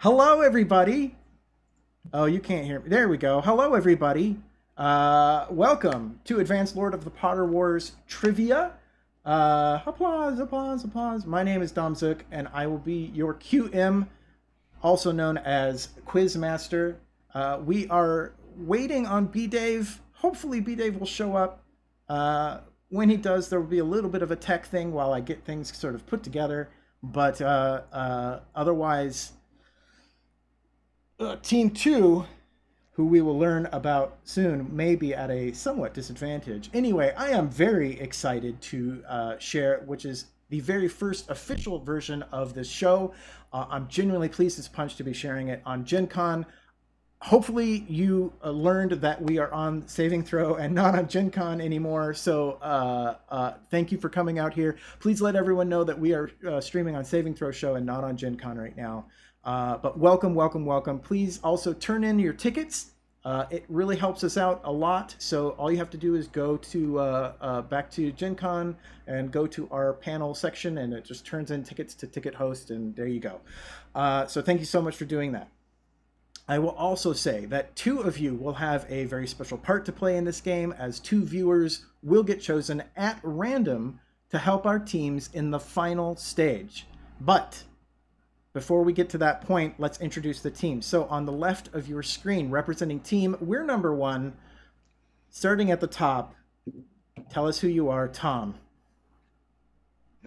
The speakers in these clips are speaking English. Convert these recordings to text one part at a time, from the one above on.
Hello, everybody. Oh, you can't hear me. There we go. Hello, everybody. Welcome to Advanced Lord of the Potter Wars Trivia. Applause, applause, applause. My name is Dom Zook, and I will be your QM, also known as Quizmaster. We are waiting on B.Dave. Hopefully, B.Dave will show up. When he does, there will be a little bit of a tech thing while I get things sort of put together. But otherwise, Team 2, who we will learn about soon, may be at a somewhat disadvantage. Anyway, I am very excited to share, which is the very first official version of this show. I'm genuinely pleased as punch to be sharing it on Gen Con. Hopefully you learned that we are on Saving Throw and not on Gen Con anymore. So thank you for coming out here. Please let everyone know that we are streaming on Saving Throw Show and not on Gen Con right now. But welcome, welcome, welcome. Please also turn in your tickets. It really helps us out a lot. So all you have to do is go to back to Gen Con and go to our panel section, and it just turns in tickets to Ticket Host, and there you go. So thank you so much for doing that. I will also say that 2 of you will have a very special part to play in this game, as 2 viewers will get chosen at random to help our teams in the final stage. But before we get to that point, let's introduce the team. So on the left of your screen, representing team, we're number 1. Starting at the top, tell us who you are, Tom.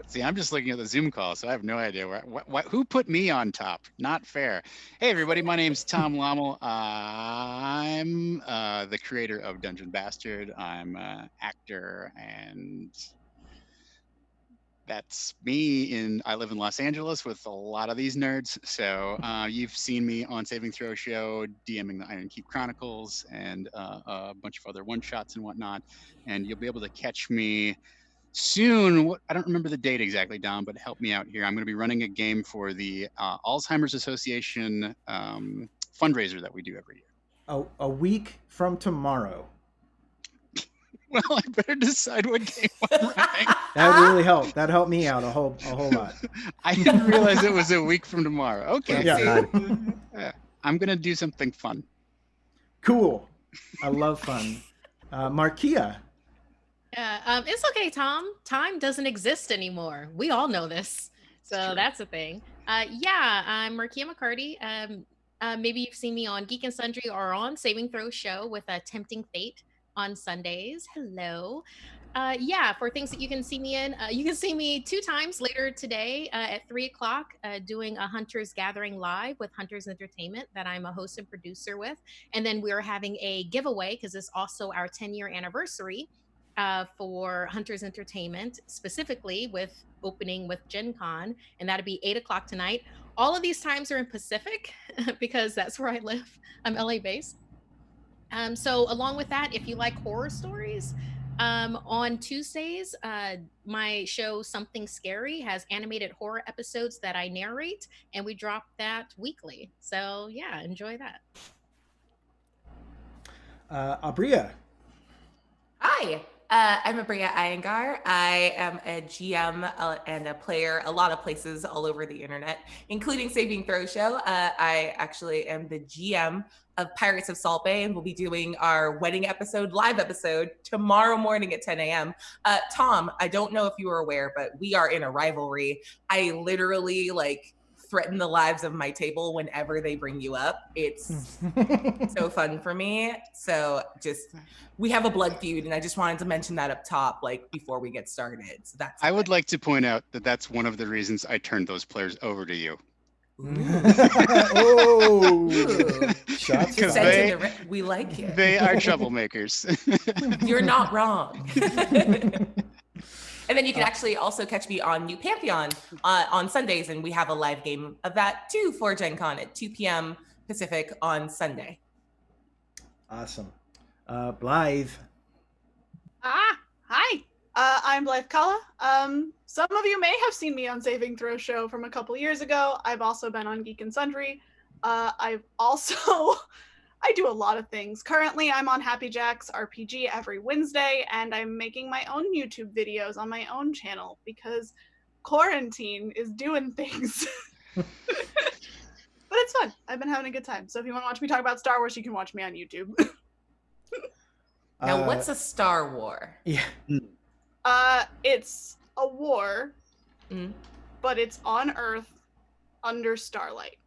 See, I'm just looking at the Zoom call, so I have no idea who put me on top. Not fair. Hey, everybody, my name's Tom Lommel. I'm the creator of Dungeon Bastard. I'm an actor, and that's me. I live in Los Angeles with a lot of these nerds. So you've seen me on Saving Throw Show, DMing the Iron Keep Chronicles, and a bunch of other one-shots and whatnot. And you'll be able to catch me soon. I don't remember the date exactly, Dom, but help me out here. I'm going to be running a game for the Alzheimer's Association fundraiser that we do every year. A week from tomorrow. Well, I better decide what game I'm running. That would really help. That helped me out a whole lot. I didn't realize it was a week from tomorrow. Okay. Yeah. I'm going to do something fun. Cool. I love fun. Markia. It's okay, Tom. Time doesn't exist anymore. We all know this. So that's a thing. I'm Markia McCarty. Maybe you've seen me on Geek and Sundry or on Saving Throw Show with Tempting Fate on Sundays. Hello. For things that you can see me in, you can see me 2 times later today at 3 o'clock doing a Hunters Gathering Live with Hunters Entertainment that I'm a host and producer with. And then we're having a giveaway because it's also our 10-year anniversary for Hunters Entertainment, specifically with opening with Gen Con, and that'll be 8 o'clock tonight. All of these times are in Pacific because that's where I live. I'm LA based. So along with that, if you like horror stories, on Tuesdays, my show Something Scary has animated horror episodes that I narrate, and we drop that weekly. So yeah, enjoy that. Abria. Hi, I'm Abria Iyengar. I am a GM and a player a lot of places all over the internet, including Saving Throw Show. I actually am the GM of Pirates of Salt Bay, and we'll be doing our wedding live episode tomorrow morning at 10 a.m. Tom, I don't know if you were aware, but we are in a rivalry. I literally threaten the lives of my table whenever they bring you up. It's so fun for me. So we have a blood feud, and I just wanted to mention that up top, before we get started. So I would like to point out that that's one of the reasons I turned those players over to you. Oh, shots fired. We like it. They are troublemakers. You're not wrong. And then you can actually also catch me on New Pantheon on Sundays, and we have a live game of that too for Gen Con at 2 p.m. Pacific on Sunday. Awesome. Blythe. Hi. I'm Blythe Kalla. Some of you may have seen me on Saving Throw Show from a couple years ago. I've also been on Geek and Sundry. I do a lot of things. Currently, I'm on Happy Jack's RPG every Wednesday, and I'm making my own YouTube videos on my own channel because quarantine is doing things. But it's fun. fun. I've been having a good time. So if you want to watch me talk about Star Wars, you can watch me on YouTube. Now, what's a Star War? Yeah. It's a war, Mm. but it's on Earth under starlight.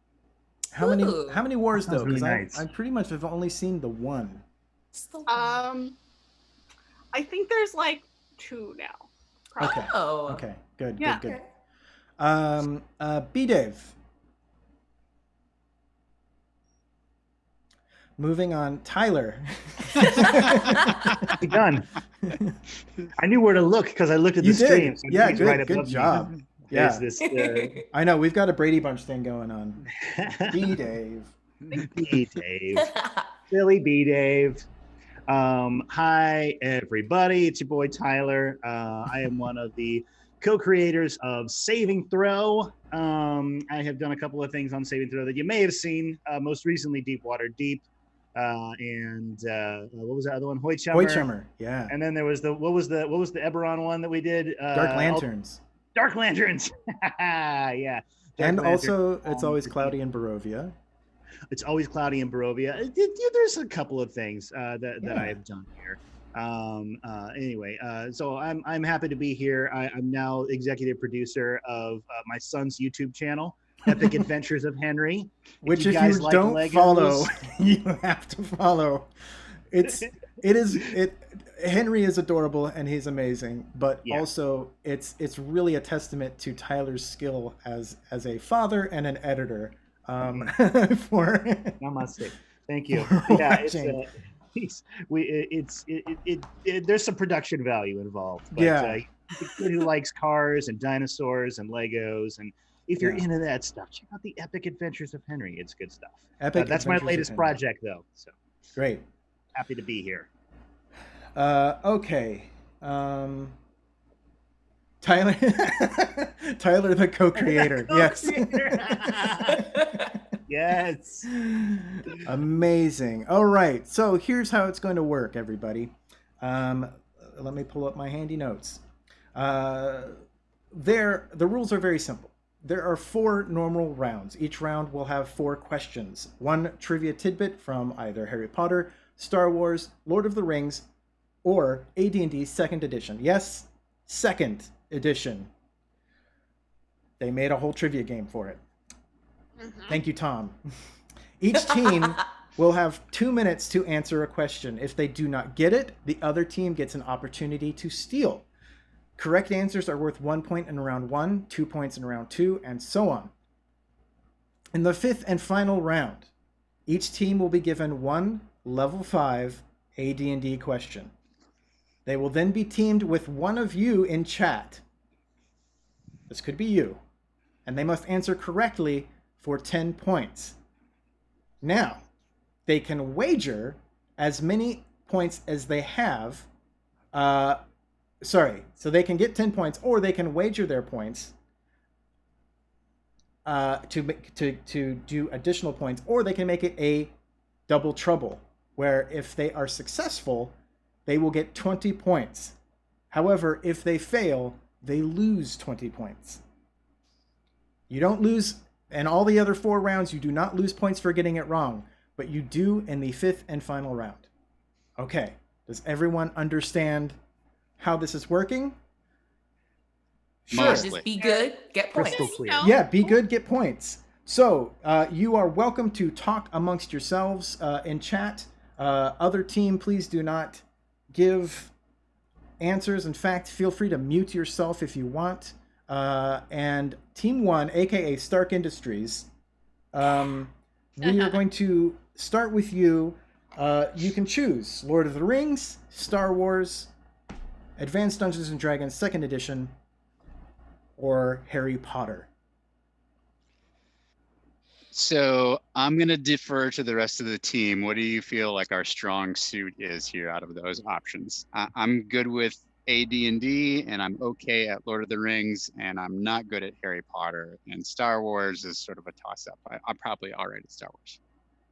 How many wars though? Really Because nice. I pretty much have only seen the one. It's the I think there's like 2 now. Probably. Okay. Oh. Okay. Good. Yeah. Good. Okay. B.Dave. Moving on, Tyler. Done. I knew where to look because I looked at the You did. stream. So I Yeah, think it's good. right Good above me. job. There's Yeah. this I know we've got a Brady Bunch thing going on. B.Dave. B.Dave. Silly B.Dave. Hi, everybody. It's your boy, Tyler. I am one of the co-creators of Saving Throw. I have done a couple of things on Saving Throw that you may have seen. Most recently, Deep Water Deep. And what was the other one? Hoychummer. Yeah. And then there was what was the Eberron one that we did? Dark Lanterns. Dark Lanterns. Yeah. Dark And Lanterns. also, It's Always Cloudy in Barovia. It's Always Cloudy in Barovia. There's a couple of things that I have done here. Anyway, so I'm happy to be here. I'm now executive producer of my son's YouTube channel, Epic Adventures of Henry. Which, if you guys like don't Legos- follow, you have to follow. Henry is adorable and he's amazing, but Yeah. also it's really a testament to Tyler's skill as a father and an editor. For Namaste. Thank you. For Yeah, watching. there's some production value involved. But, Yeah. the kid who likes cars and dinosaurs and Legos, and if you're Yeah. into that stuff, check out the Epic Adventures of Henry. It's good stuff. Epic That's my Adventures of latest Henry. project, though. So Great. happy to be here. Okay. Tyler, Tyler, the co-creator. Yes. Yes. Amazing. All right. So here's how it's going to work, everybody. Let me pull up my handy notes. The rules are very simple. There are 4 normal rounds. Each round will have 4 questions. 1 trivia tidbit from either Harry Potter, Star Wars, Lord of the Rings, or AD&D 2nd edition. Yes, 2nd edition. They made a whole trivia game for it. Thank you, Tom. Each team will have 2 minutes to answer a question. If they do not get it, the other team gets an opportunity to steal. Correct answers are worth 1 point in round 1, 2 points in round 2, and so on. In the 5th and final round, each team will be given 1 level 5 AD&D question. They will then be teamed with one of you in chat. This could be you. And they must answer correctly for 10 points. Now, they can wager as many points as they have. So they can get 10 points, or they can wager their points to do additional points, or they can make it a double trouble, where if they are successful, they will get 20 points. However, if they fail, they lose 20 points. You don't lose in all the other 4 rounds. You do not lose points for getting it wrong, but you do in the 5th and final round. Okay, does everyone understand how this is working? Sure. Mostly. Just be good, get points. Crystal clear. No. Yeah, be good, get points. So you are welcome to talk amongst yourselves in chat. Other team, please do not give answers. In fact, feel free to mute yourself if you want. And Team 1, aka Stark Industries, we are going to start with you. You can choose Lord of the Rings, Star Wars, Advanced Dungeons and Dragons 2nd edition, or Harry Potter. So I'm going to defer to the rest of the team. What do you feel like our strong suit is here out of those options? I'm good with AD&D, and I'm okay at Lord of the Rings, and I'm not good at Harry Potter. And Star Wars is sort of a toss-up. I'm probably all right at Star Wars.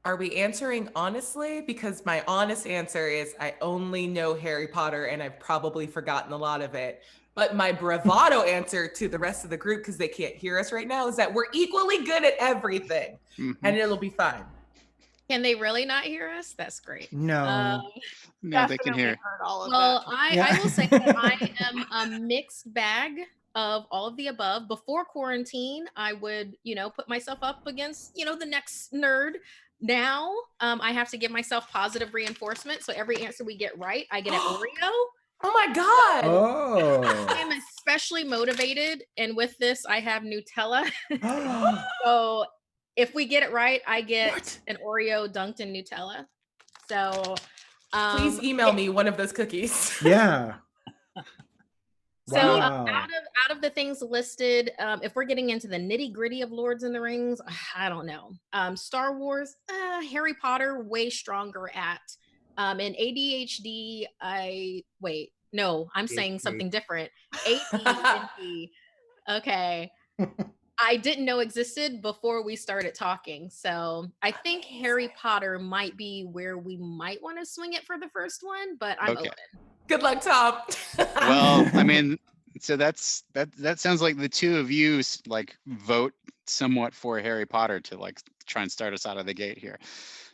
Are we answering honestly? Because my honest answer is I only know Harry Potter and I've probably forgotten a lot of it. But my bravado answer to the rest of the group, because they can't hear us right now, is that we're equally good at everything, and it'll be fine. Can they really not hear us? That's great. No. No, they can hear. Heard all of Well, that. I will say that I am a mixed bag of all of the above. Before quarantine, I would, put myself up against, the next nerd. Now, I have to give myself positive reinforcement. So every answer we get right, I get an Oreo. Oh my God. Oh. I am especially motivated. And with this, I have Nutella. So if we get it right, I get an Oreo dunked in Nutella. So please email me one of those cookies. Yeah. So Wow. out of the things listed, if we're getting into the nitty gritty of Lords and the Rings, I don't know. Star Wars, Harry Potter, way stronger at. In ADHD, I'm saying something different. AD&D. Okay. I didn't know existed before we started talking. So I think Harry Potter might be where we might want to swing it for the first one, but I'm open. Good luck, Tom. Well, I mean, so that sounds like the two of you like vote somewhat for Harry Potter to like try and start us out of the gate here.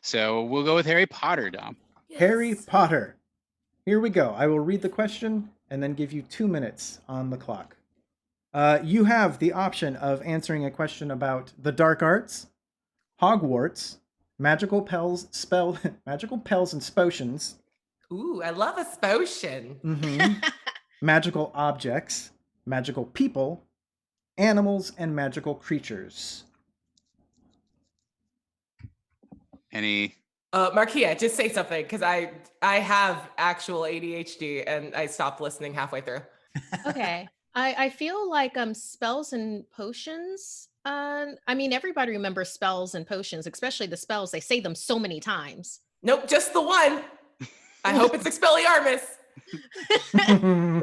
So we'll go with Harry Potter, Dom. Yes. Harry Potter. Here we go. I will read the question and then give you 2 minutes on the clock. You have the option of answering a question about the dark arts, Hogwarts, magical pels and spotions. Ooh, I love a spotion. Magical objects, magical people, animals, and magical creatures. Any? Markia, just say something, because I have actual ADHD and I stopped listening halfway through. Okay. I feel like spells and potions. Everybody remembers spells and potions, especially the spells. They say them so many times. Nope, just the one. I hope it's Expelliarmus.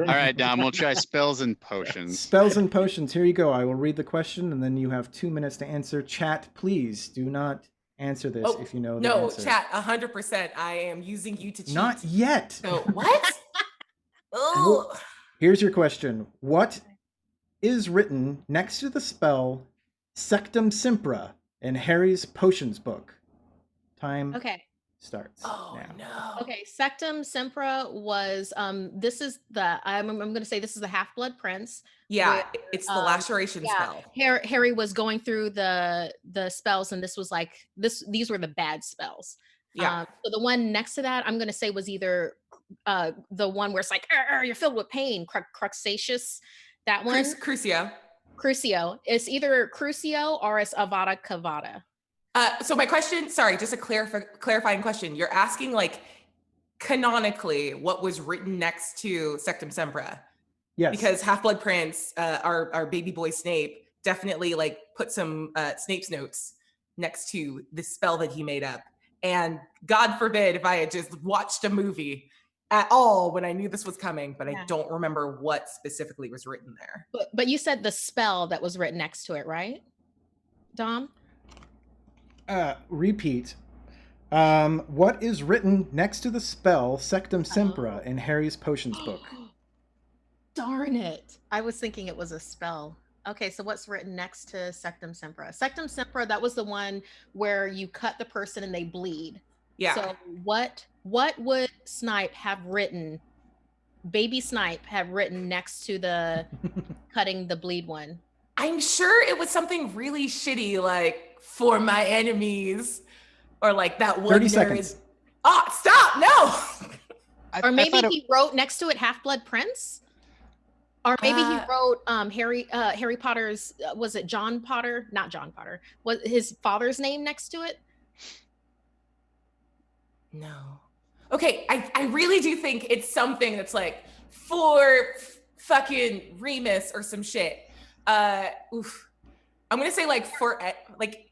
All right, Dom, we'll try spells and potions. Spells and potions. Here you go. I will read the question, and then you have 2 minutes to answer. Chat, please do not answer this if you know the answer. No, chat, 100%. I am using you to cheat. Not yet. So, what? Oh. Here's your question. What is written next to the spell Sectum Sempra in Harry's Potions book? Time starts now. No. Okay, Sectum Sempra was this is the I'm going to say this is the Half-Blood Prince. Yeah, where, it's the laceration spell. Harry was going through the spells, and this was like these were the bad spells. Yeah. So the one next to that, I'm going to say was either the one where it's like you're filled with pain, Cruxatious, that one. Crucio. It's either Crucio or it's Avada Kedavra. So my question, sorry, just a clarifying question. You're asking like canonically what was written next to Sectum Sempra? Yes. Because Half-Blood Prince, our baby boy Snape, definitely like put some Snape's notes next to the spell that he made up. And God forbid if I had just watched a movie at all when I knew this was coming, but I don't remember what specifically was written there. But you said the spell that was written next to it, right, Dom? Repeat. What is written next to the spell Sectum Sempra in Harry's Potions book? Darn it. I was thinking it was a spell. Okay, so what's written next to Sectum Sempra? Sectum Sempra, that was the one where you cut the person and they bleed. Yeah. So what would Snipe have written, baby Snipe have written next to the cutting the bleed one? I'm sure it was something really shitty, like for my enemies, or like that one. 30 seconds. Oh, stop! No. Or maybe he wrote next to it Half-Blood Prince. Or maybe he wrote Harry Potter's. Was it John Potter? Not John Potter. Was his father's name next to it? No. Okay, I really do think it's something that's like for fucking Remus or some shit. I'm gonna say like for like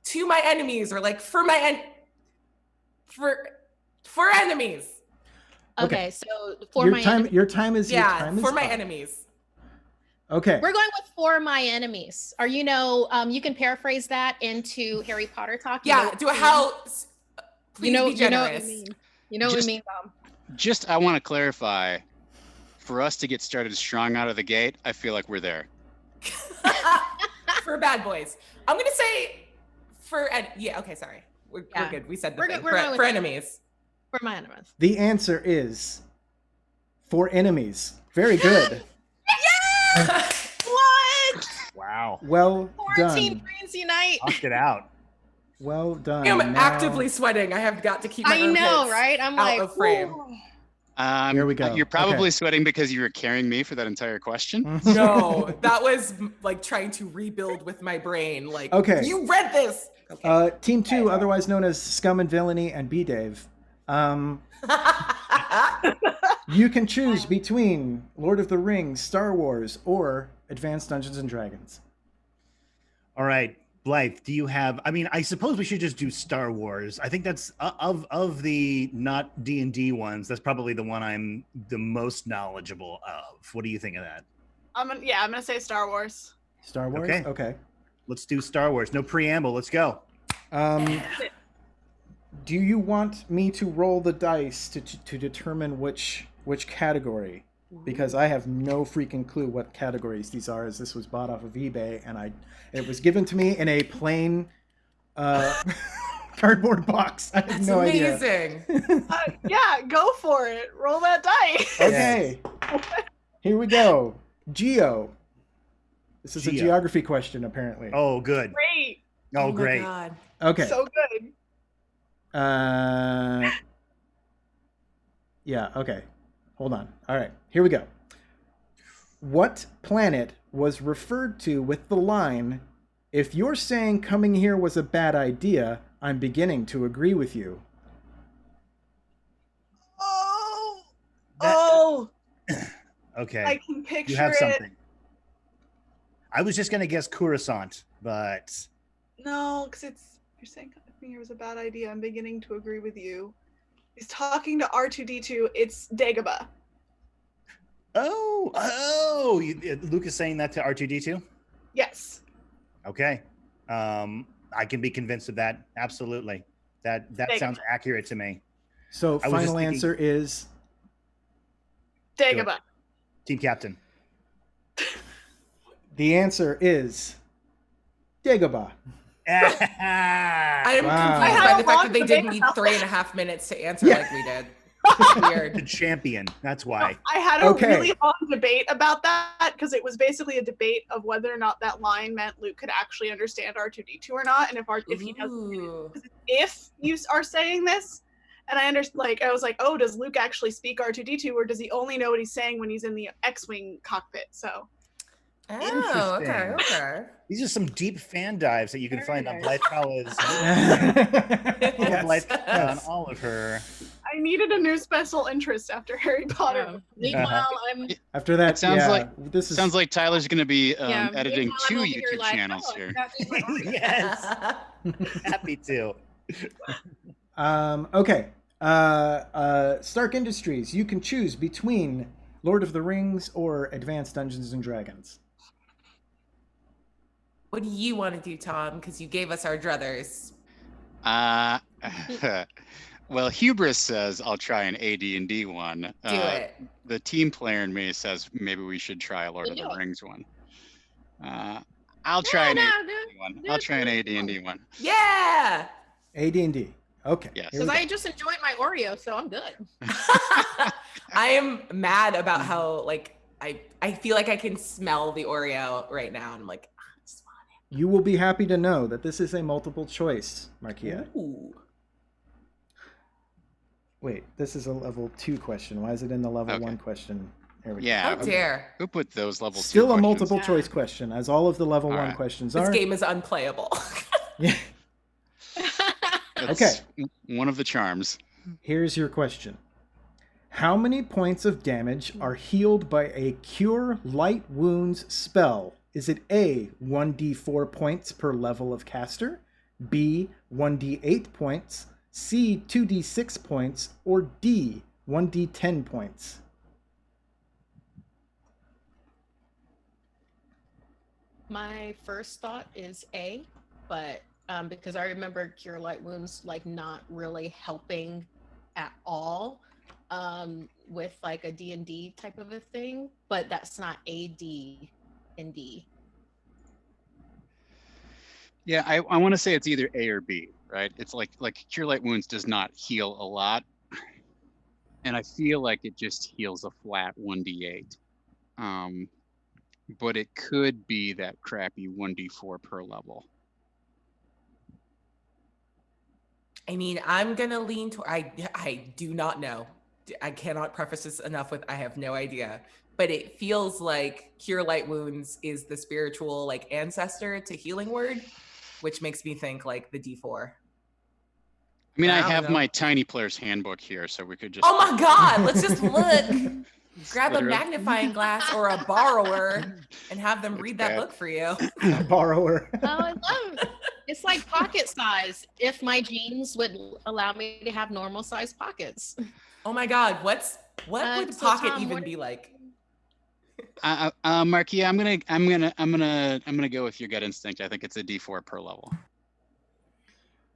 to my enemies, or like for my for enemies. Okay, so your time is for my up. enemies. Okay. We're going with for my enemies. Or you can paraphrase that into Harry Potter talk. Yeah, do a house. Please be generous. You know what I mean, Dom. Just I want to clarify. for us to get started strong out of the gate, I feel like we're there. For bad boys. I'm going to say okay, sorry. We're good. We said the thing. For enemies. For my enemies. The answer is for enemies. Very good. Yeah! What? Wow. Well 14 done. brains unite. Knocked it out. Well done. I'm Now- actively sweating. I have got to keep my armpits right? I'm out like, of frame. Here we go. You're probably Okay. sweating because you were carrying me for that entire question. No, that was like trying to rebuild with my brain. Like, Okay. you read this. Okay. Team 2, otherwise known as Scum and Villainy and B.Dave. You can choose between Lord of the Rings, Star Wars, or Advanced Dungeons and Dragons. All right, Blythe, do you have, I mean, I suppose we should just do Star Wars. I think that's, of the not D&D ones, that's probably the one I'm the most knowledgeable of. What do you think of that? I'm gonna say Star Wars. Star Wars? Okay. Okay. Let's do Star Wars. No preamble. Let's go. Do you want me to roll the dice to determine which category? Because I have no freaking clue what categories these are, as this was bought off of eBay, and it was given to me in a plain cardboard box. I have That's no idea. amazing. Yeah, go for it. Roll that dice. Okay. Here we go. Geo. This is a Geo. geography question, apparently. Oh, good. Great. Oh, my great. God. Okay. So good. Yeah, okay. Hold on. All right, here we go. What planet was referred to with the line, "If you're saying coming here was a bad idea, I'm beginning to agree with you"? Oh. That- Oh. Okay. I can picture You have it. something. I was just going to guess Coruscant, but No, because you're saying coming here was a bad idea. I'm beginning to agree with you. He's talking to R2D2. It's Dagobah. Luke is saying that to R2D2? Yes. Okay. I can be convinced of that. Absolutely. That sounds accurate to me. So I was just final thinking- answer is Dagobah. Team captain. the answer is Dagobah. I am Wow. confused I by had the a fact long that they didn't debate need about 3.5 minutes to answer Yeah. like we did. the Weird. champion. That's why. I had a Okay. really long debate about that because it was basically a debate of whether or not that line meant Luke could actually understand R2D2 or not, and if he doesn't, Ooh. if you are saying this, and I I was like, oh, does Luke actually speak R2D2, or does he only know what he's saying when he's in the X-wing cockpit? So Oh, okay, Interesting. okay. These are some deep fan dives that you can Very find on nice. Blythe Paula's. Yes. Blythe on Yes. all of her. I needed a new special interest after Harry Potter. Meanwhile, I'm After that, It sounds yeah, like- this is Sounds like Tyler's going to be editing meanwhile, I'm 2 over here YouTube like, channels oh, I here. forgot to eat my Yes. Happy to. okay. Stark Industries. You can choose between Lord of the Rings or Advanced Dungeons and Dragons. What do you want to do, Tom? Because you gave us our druthers. Well, Hubris says I'll try an AD&D one. Do it. The team player in me says maybe we should try a Lord of Do the it. Rings one. I'll try an AD&D one. do I'll it, try an do it. AD&D one. Yeah. AD&D. Okay. Yes. here we Because go. I just enjoyed my Oreo, so I'm good. I am mad about how I feel like I can smell the Oreo right now. And I'm like, it's You will be happy to know that this is a multiple choice, Markia. ooh. Wait, this is a level 2 question. Why is it in the level Okay. 1 question? There we Yeah. How dare. Who put those level 2 Still a questions? multiple Yeah. choice question, as all of the level All 1 right. questions This are. game is unplayable. Yeah. That's one of the charms. Here's your question. How many points of damage are healed by a Cure Light Wounds spell? Is it A, 1d4 points per level of caster, B, 1d8 points, C, 2d6 points, or D, 1d10 points? My first thought is A, but because I remember Cure Light Wounds like not really helping at all. with like a D&D type of a thing, but that's not AD&D. Yeah, I want to say it's either A or B, right? It's like Cure Light Wounds does not heal a lot, and I feel like it just heals a flat 1d8. But it could be that crappy 1d4 per level. I mean, I'm gonna lean to I do not know. I cannot preface this enough with I have no idea. But it feels like Cure Light Wounds is the spiritual like ancestor to Healing Word, which makes me think like the D4. I mean, I don't have know. my Tiny Player's Handbook here, so we could just. Oh my God! Let's just look. Grab a Literally. magnifying glass or a borrower and have them That's read that bad. book for you. Borrower. Oh, I love it. It's like pocket size. If my jeans would allow me to have normal size pockets. Oh my God! What would so pocket Tom, even what- be like? Marky, I'm gonna go with your gut instinct. I think it's a D4 per level.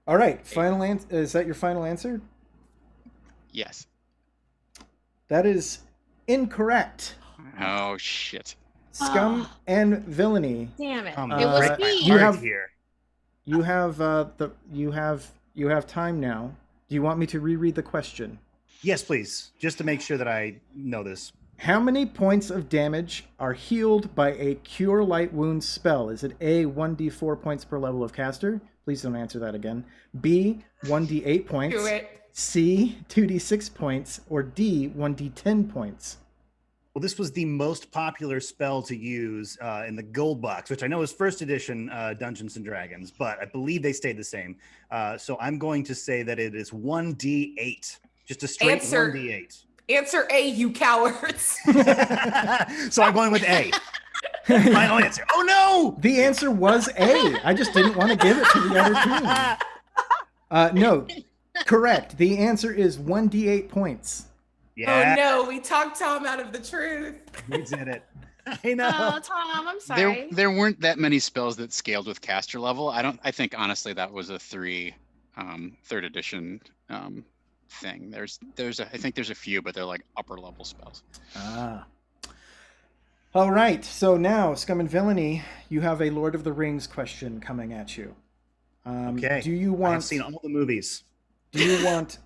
All right, final answer. Is that your final answer? Yes. That is incorrect. Oh shit. Scum and Villainy. Damn it! Come It was break my me. You heart have- here. You have time now. Do you want me to reread the question? Yes, please. Just to make sure that I know this. How many points of damage are healed by a Cure Light Wounds spell? Is it A, 1d4 points per level of caster? Please don't answer that again. B, 1d8 points. Do it. C, 2d6 points. Or D, 1d10 points. Well, this was the most popular spell to use in the gold box, which I know is first edition Dungeons and Dragons, but I believe they stayed the same. So I'm going to say that it is 1d8. Just a straight Answer. 1d8. Answer A, you cowards. So I'm going with A. Final answer. Oh no! The answer was A. I just didn't want to give it to the other team. No, correct. The answer is 1d8 points. Yeah, Oh no, we talked Tom out of the truth. we did it. I know. Oh, Tom, I'm sorry. There weren't that many spells that scaled with caster level. I think honestly that was a third edition thing. I think there's a few, but they're like upper level spells. Ah. All right. So now, Scum and Villainy, you have a Lord of the Rings question coming at you. Okay. Do you want? I've seen all the movies. Do you want?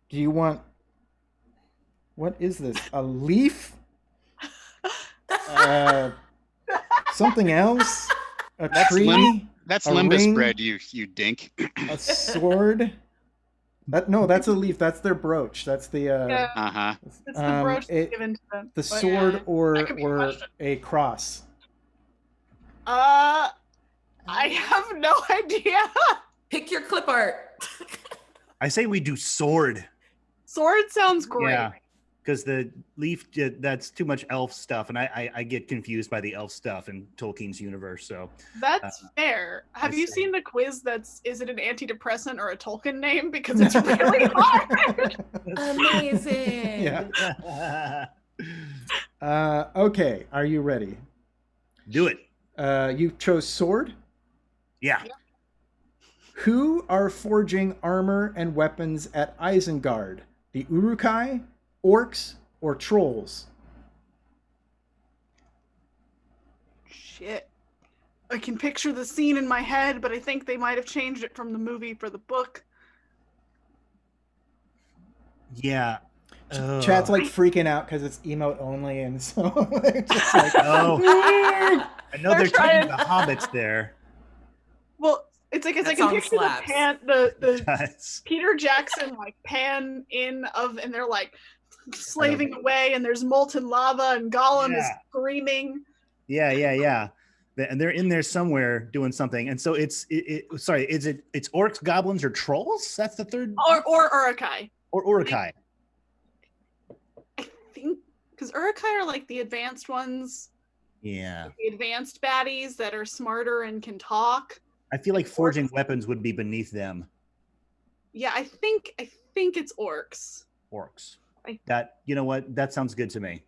Do you want? What is this? A leaf? Something else? A tree? That's A Limbus ring? bread, you dink. A sword? No, that's a leaf. That's their brooch. That's the Yeah, Uh-huh. it's the brooch that's given to them. the But sword yeah, or that could be a question. a cross. I have no idea. Pick your clip art. I say we do sword. Sword sounds great. Yeah, because the leaf, that's too much elf stuff, and I get confused by the elf stuff in Tolkien's universe. So That's fair. Have I you see. seen the quiz is it an antidepressant or a Tolkien name? Because it's really hard. Amazing. Yeah. Okay. Are you ready? Do it. You chose sword. Yeah. Who are forging armor and weapons at Isengard? The Uruk-hai, orcs, or trolls? Shit. I can picture the scene in my head, but I think they might have changed it from the movie for the book. Yeah. Chat's like freaking out because it's emote only, and so they're just like, Oh, I know they're trying- taking the hobbits there. Well, it's like I That can song picture slaps. the Guys. Peter Jackson like pan in of, and they're like slaving away, and there's molten lava, and Gollum is Yeah. screaming. Yeah. And they're in there somewhere doing something. And so it's orcs, goblins, or trolls? That's the third. Or Uruk-hai. Or Uruk-hai. I think because Uruk-hai are like the advanced ones, Yeah. the advanced baddies that are smarter and can talk. I feel like forging weapons would be beneath them. Yeah, I think it's orcs. Orcs. I- That, you know what? That sounds good to me.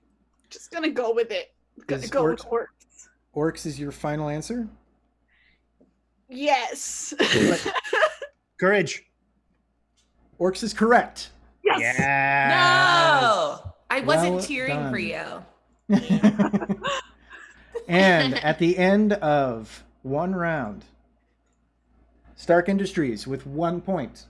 Just gonna go with it. Gonna Is go with orcs- orcs. Orcs is your final answer? Yes. Courage. Orcs is correct. Yes. Yes. No, I wasn't Well cheering for done. you. And at the end of one round, Stark Industries with 1 point.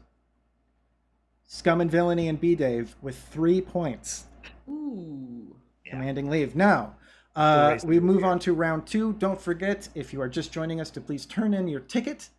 Scum and Villainy and B.Dave with 3 points. Ooh. Yeah. Commanding leave. Now, Stories we move here. on to round 2. Don't forget, if you are just joining us, to please turn in your ticket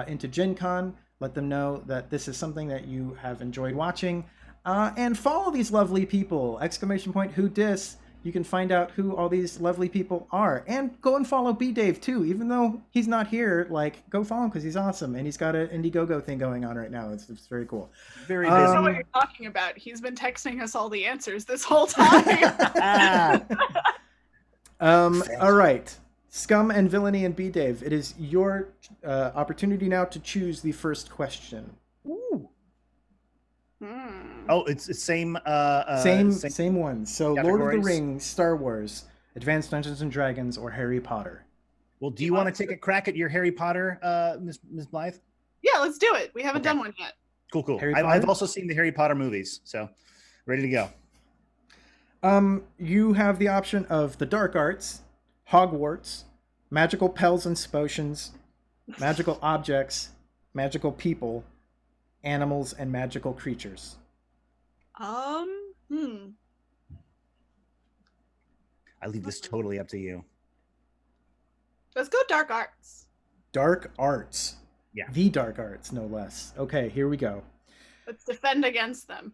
into Gen Con. Let them know that this is something that you have enjoyed watching. And follow these lovely people. ! Who dis. You can find out who all these lovely people are. And go and follow B.Dave too. Even though he's not here, like, go follow him because he's awesome. And he's got an Indiegogo thing going on right now. It's very cool. Very I busy. don't know what you're talking about. He's been texting us all the answers this whole time. All right. Scum and Villainy and B.Dave, it is your opportunity now to choose the first question. Ooh. Hmm. Oh, it's the same. Same one. So Lord of the categories? Rings, Star Wars, Advanced Dungeons and Dragons, or Harry Potter. Well, do you want to take a crack at your Harry Potter, Ms. Blythe? Yeah, let's do it. We haven't Okay. done one yet. Cool. Harry I've Potter? also seen the Harry Potter movies, so ready to go. You have the option of the dark arts, Hogwarts, magical pels and potions, magical objects, magical people, animals, and magical creatures. I leave this totally up to you. Let's go dark arts. Dark arts. Yeah. The dark arts, no less. Okay, here we go. Let's defend against them.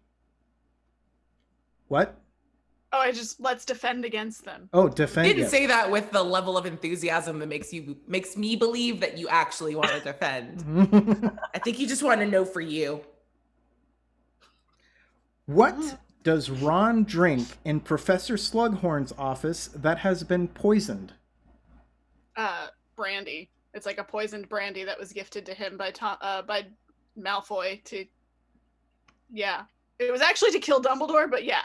What? Oh, let's defend against them. Oh, defend. You didn't yes. say that with the level of enthusiasm that makes me believe that you actually want to defend. I think you just want to know for you. What does Ron drink in Professor Slughorn's office that has been poisoned? Brandy. It's like a poisoned brandy that was gifted to him by Malfoy to. Yeah, it was actually to kill Dumbledore, but yeah.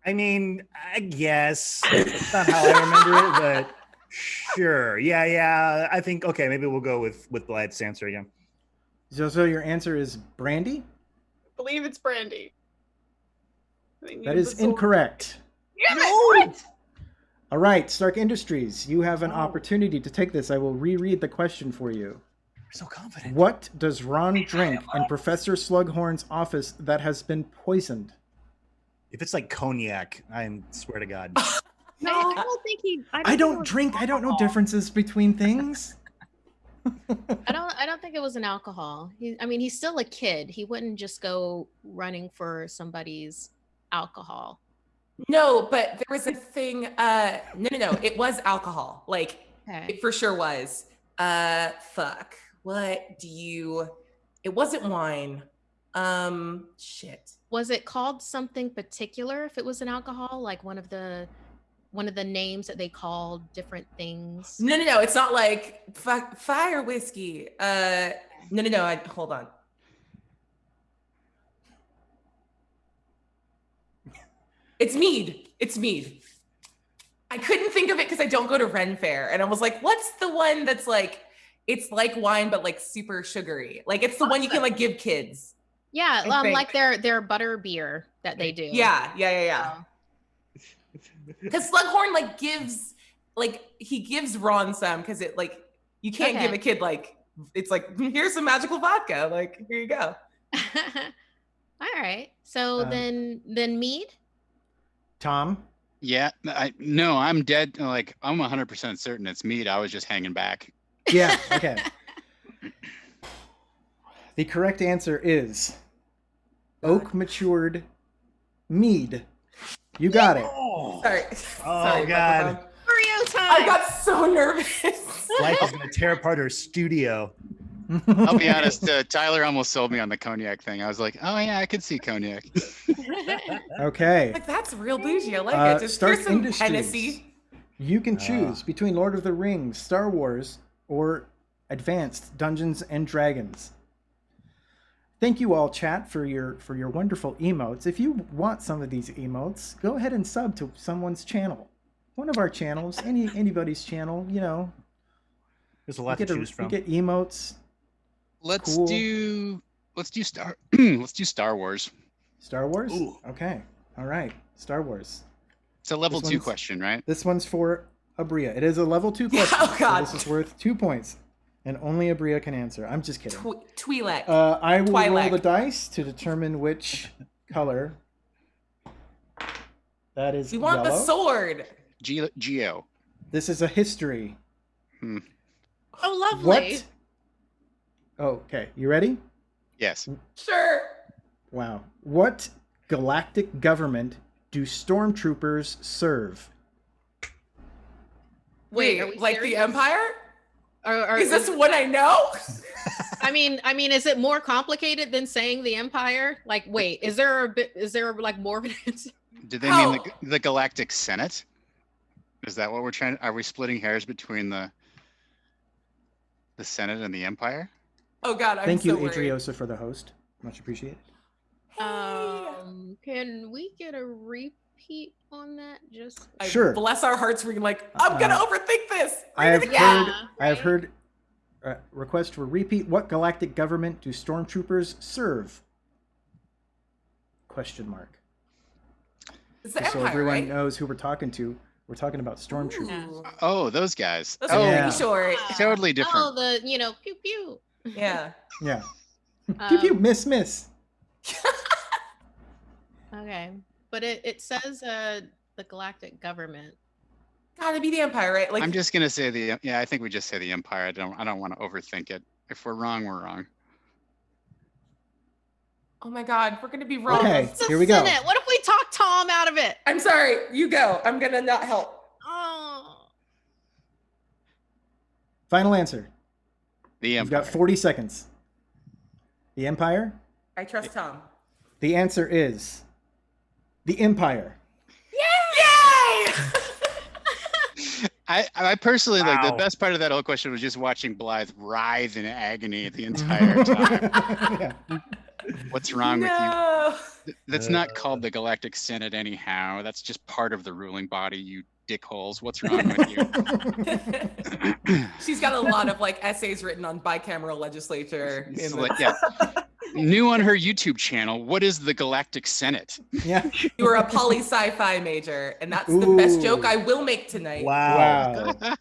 I mean, I guess that's not how I remember it, but sure. Yeah. I think okay. Maybe we'll go with Blythe's answer again. So your answer is brandy? I believe it's brandy. That is incorrect. Damn it! What? All right, Stark Industries, you have an opportunity to take this. I will reread the question for you. You're so confident. What does Ron drink in Professor Slughorn's office that has been poisoned? If it's like cognac, I swear to God. No, I don't think he. I don't drink. I don't know differences between things. I don't think it was an alcohol. He's still a kid. He wouldn't just go running for somebody's alcohol. No, but there was a thing. No. It was alcohol. Like Okay. it for sure was. Fuck. What do you? It wasn't wine. Shit. Was it called something particular if it was an alcohol, like one of the names that they called different things? No. It's not like fire whiskey. No. Hold on. It's mead. I couldn't think of it because I don't go to Ren Fair, and I was like, "What's the one that's like? It's like wine, but like super sugary. Like it's the one you can like give kids." Yeah, I think. like their butter beer that they do. Yeah. Oh. Because Slughorn he gives Ron some because it like you can't Okay. give a kid like it's like here's some magical vodka, like here you go. All right. So then mead. Tom? Yeah, I'm dead. Like I'm 100% certain it's mead. I was just hanging back. Yeah, okay. The correct answer is oak matured mead. You got it. Sorry. Oh, Sorry, God. microphone. Oreo time. I got so nervous. Life is going to tear apart our studio. I'll be honest. Tyler almost sold me on the cognac thing. I was like, oh yeah, I could see cognac. Okay. Like that's real bougie. I like it. Just Stark here's some Industries. Hennessy. You can choose between Lord of the Rings, Star Wars, or Advanced Dungeons and Dragons. Thank you all, chat, for your wonderful emotes. If you want some of these emotes, go ahead and sub to someone's channel. One of our channels, anybody's channel, you know. There's a lot to choose You from. get emotes. Let's Cool. do Let's do Star. Let's do Star Wars. Star Wars? Ooh. Okay. All right. Star Wars. It's a level This 2 one's- question, right? This one's for Abria. It is a level 2 question. Oh, God. So this is worth 2 points. And only Abria can answer. I'm just kidding. Twi'lek. I will roll Twi'lek. the dice to determine which color. That is We want the yellow. sword. Geo. This is a history. Oh, lovely. What? Oh, okay. You ready? Yes. Sure. Wow. What galactic government do stormtroopers serve? Wait, are we Wait, like the serious? Empire? Or Is this what I know? I mean, is it more complicated than saying the Empire? Like, wait, is there like more of an answer? Do they mean the Galactic Senate? Is that what we're trying? Are we splitting hairs between the Senate and the Empire? Oh God, I'm Thank so you, worried. Adriosa, for the host. Much appreciated. Can we get a repeat on that? Just Sure. Bless our hearts. We're like, I'm gonna overthink this. I have Read it again. heard. I have heard. Request for repeat. What galactic government do stormtroopers serve? Question mark. It's the Just so Empire, everyone right? knows who we're talking to. We're talking about stormtroopers. Ooh. Oh, those guys. Those Oh, are Yeah. pretty short. totally different. Oh, the pew pew. Yeah. Yeah. Pew pew. Um, Miss. Okay, but it says the galactic government. Gotta be the Empire, right? Like, I'm just gonna say I think we just say the Empire. I don't want to overthink it. If we're wrong, we're wrong. oh my God, we're gonna be wrong. Okay. It's the Here we go. Senate. What if we talk Tom out of it? I'm sorry. You go. I'm gonna not help. Oh, Final answer. The You've Empire. got 40 seconds. The Empire? I trust Tom. The answer is the Empire. Yay! I personally like the Wow. best part of that whole question was just watching Blythe writhe in agony the entire time. Yeah. What's wrong with no. you? That's not called the Galactic Senate anyhow. That's just part of the ruling body, you dickholes. What's wrong with you? She's got a lot of like essays written on bicameral legislature. It's like, yeah. New on her YouTube channel, what is the Galactic Senate? Yeah. You were a poli sci-fi major, and that's the best Ooh. joke I will make tonight. Wow. Wow.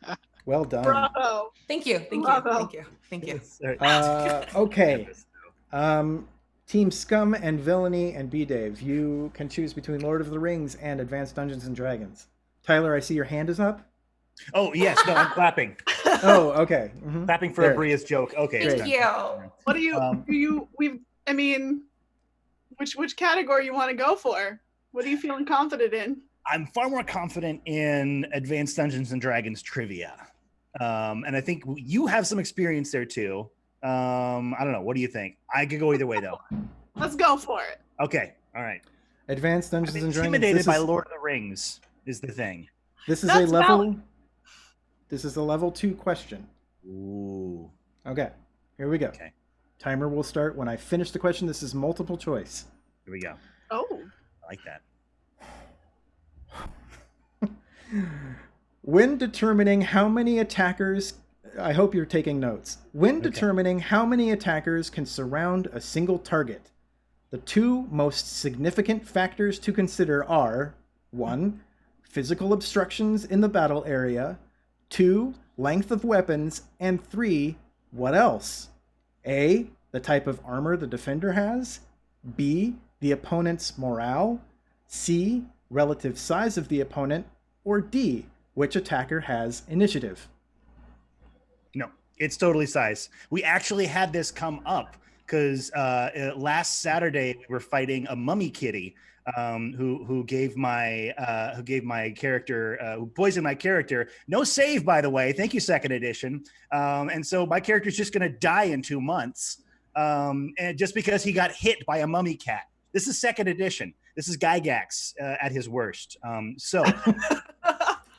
Well done. Bravo. Thank you. Thank you. Bravo. Thank you. Thank you. Okay. Team Scum and Villainy and B.Dave, you can choose between Lord of the Rings and Advanced Dungeons and Dragons. Tyler, I see your hand is up. Oh yes, no, I'm clapping. Oh, okay. Mhm. Clapping for There. Abria's joke. Okay. Thank done. you. What do you I mean, which category you want to go for? What are you feeling confident in? I'm far more confident in Advanced Dungeons and Dragons trivia, and I think you have some experience there too. I don't know. What do you think? I could go either way though. Let's go for it. Okay. All right. Advanced Dungeons I'm and Dragons. intimidated by Lord of the Rings. Is the thing. This is That's a level. valid. This is a level 2 question. Ooh. Okay. Here we go. Okay. Timer will start when I finish the question. This is multiple choice. Here we go. Oh. I like that. When determining how many attackers, I hope you're taking notes. When determining how many attackers can surround a single target, the two most significant factors to consider are 1. Physical obstructions in the battle area, 2. Length of weapons, and 3. What else? A. The type of armor the defender has, B. The opponent's morale, C. Relative size of the opponent, or D. Which attacker has initiative? No, it's totally size. We actually had this come up because last Saturday we were fighting a mummy kitty who gave my character who poisoned my character. No save, by the way. Thank you, second edition. And so my character's just going to die in 2 months, and just because he got hit by a mummy cat. This is second edition. This is Gygax at his worst.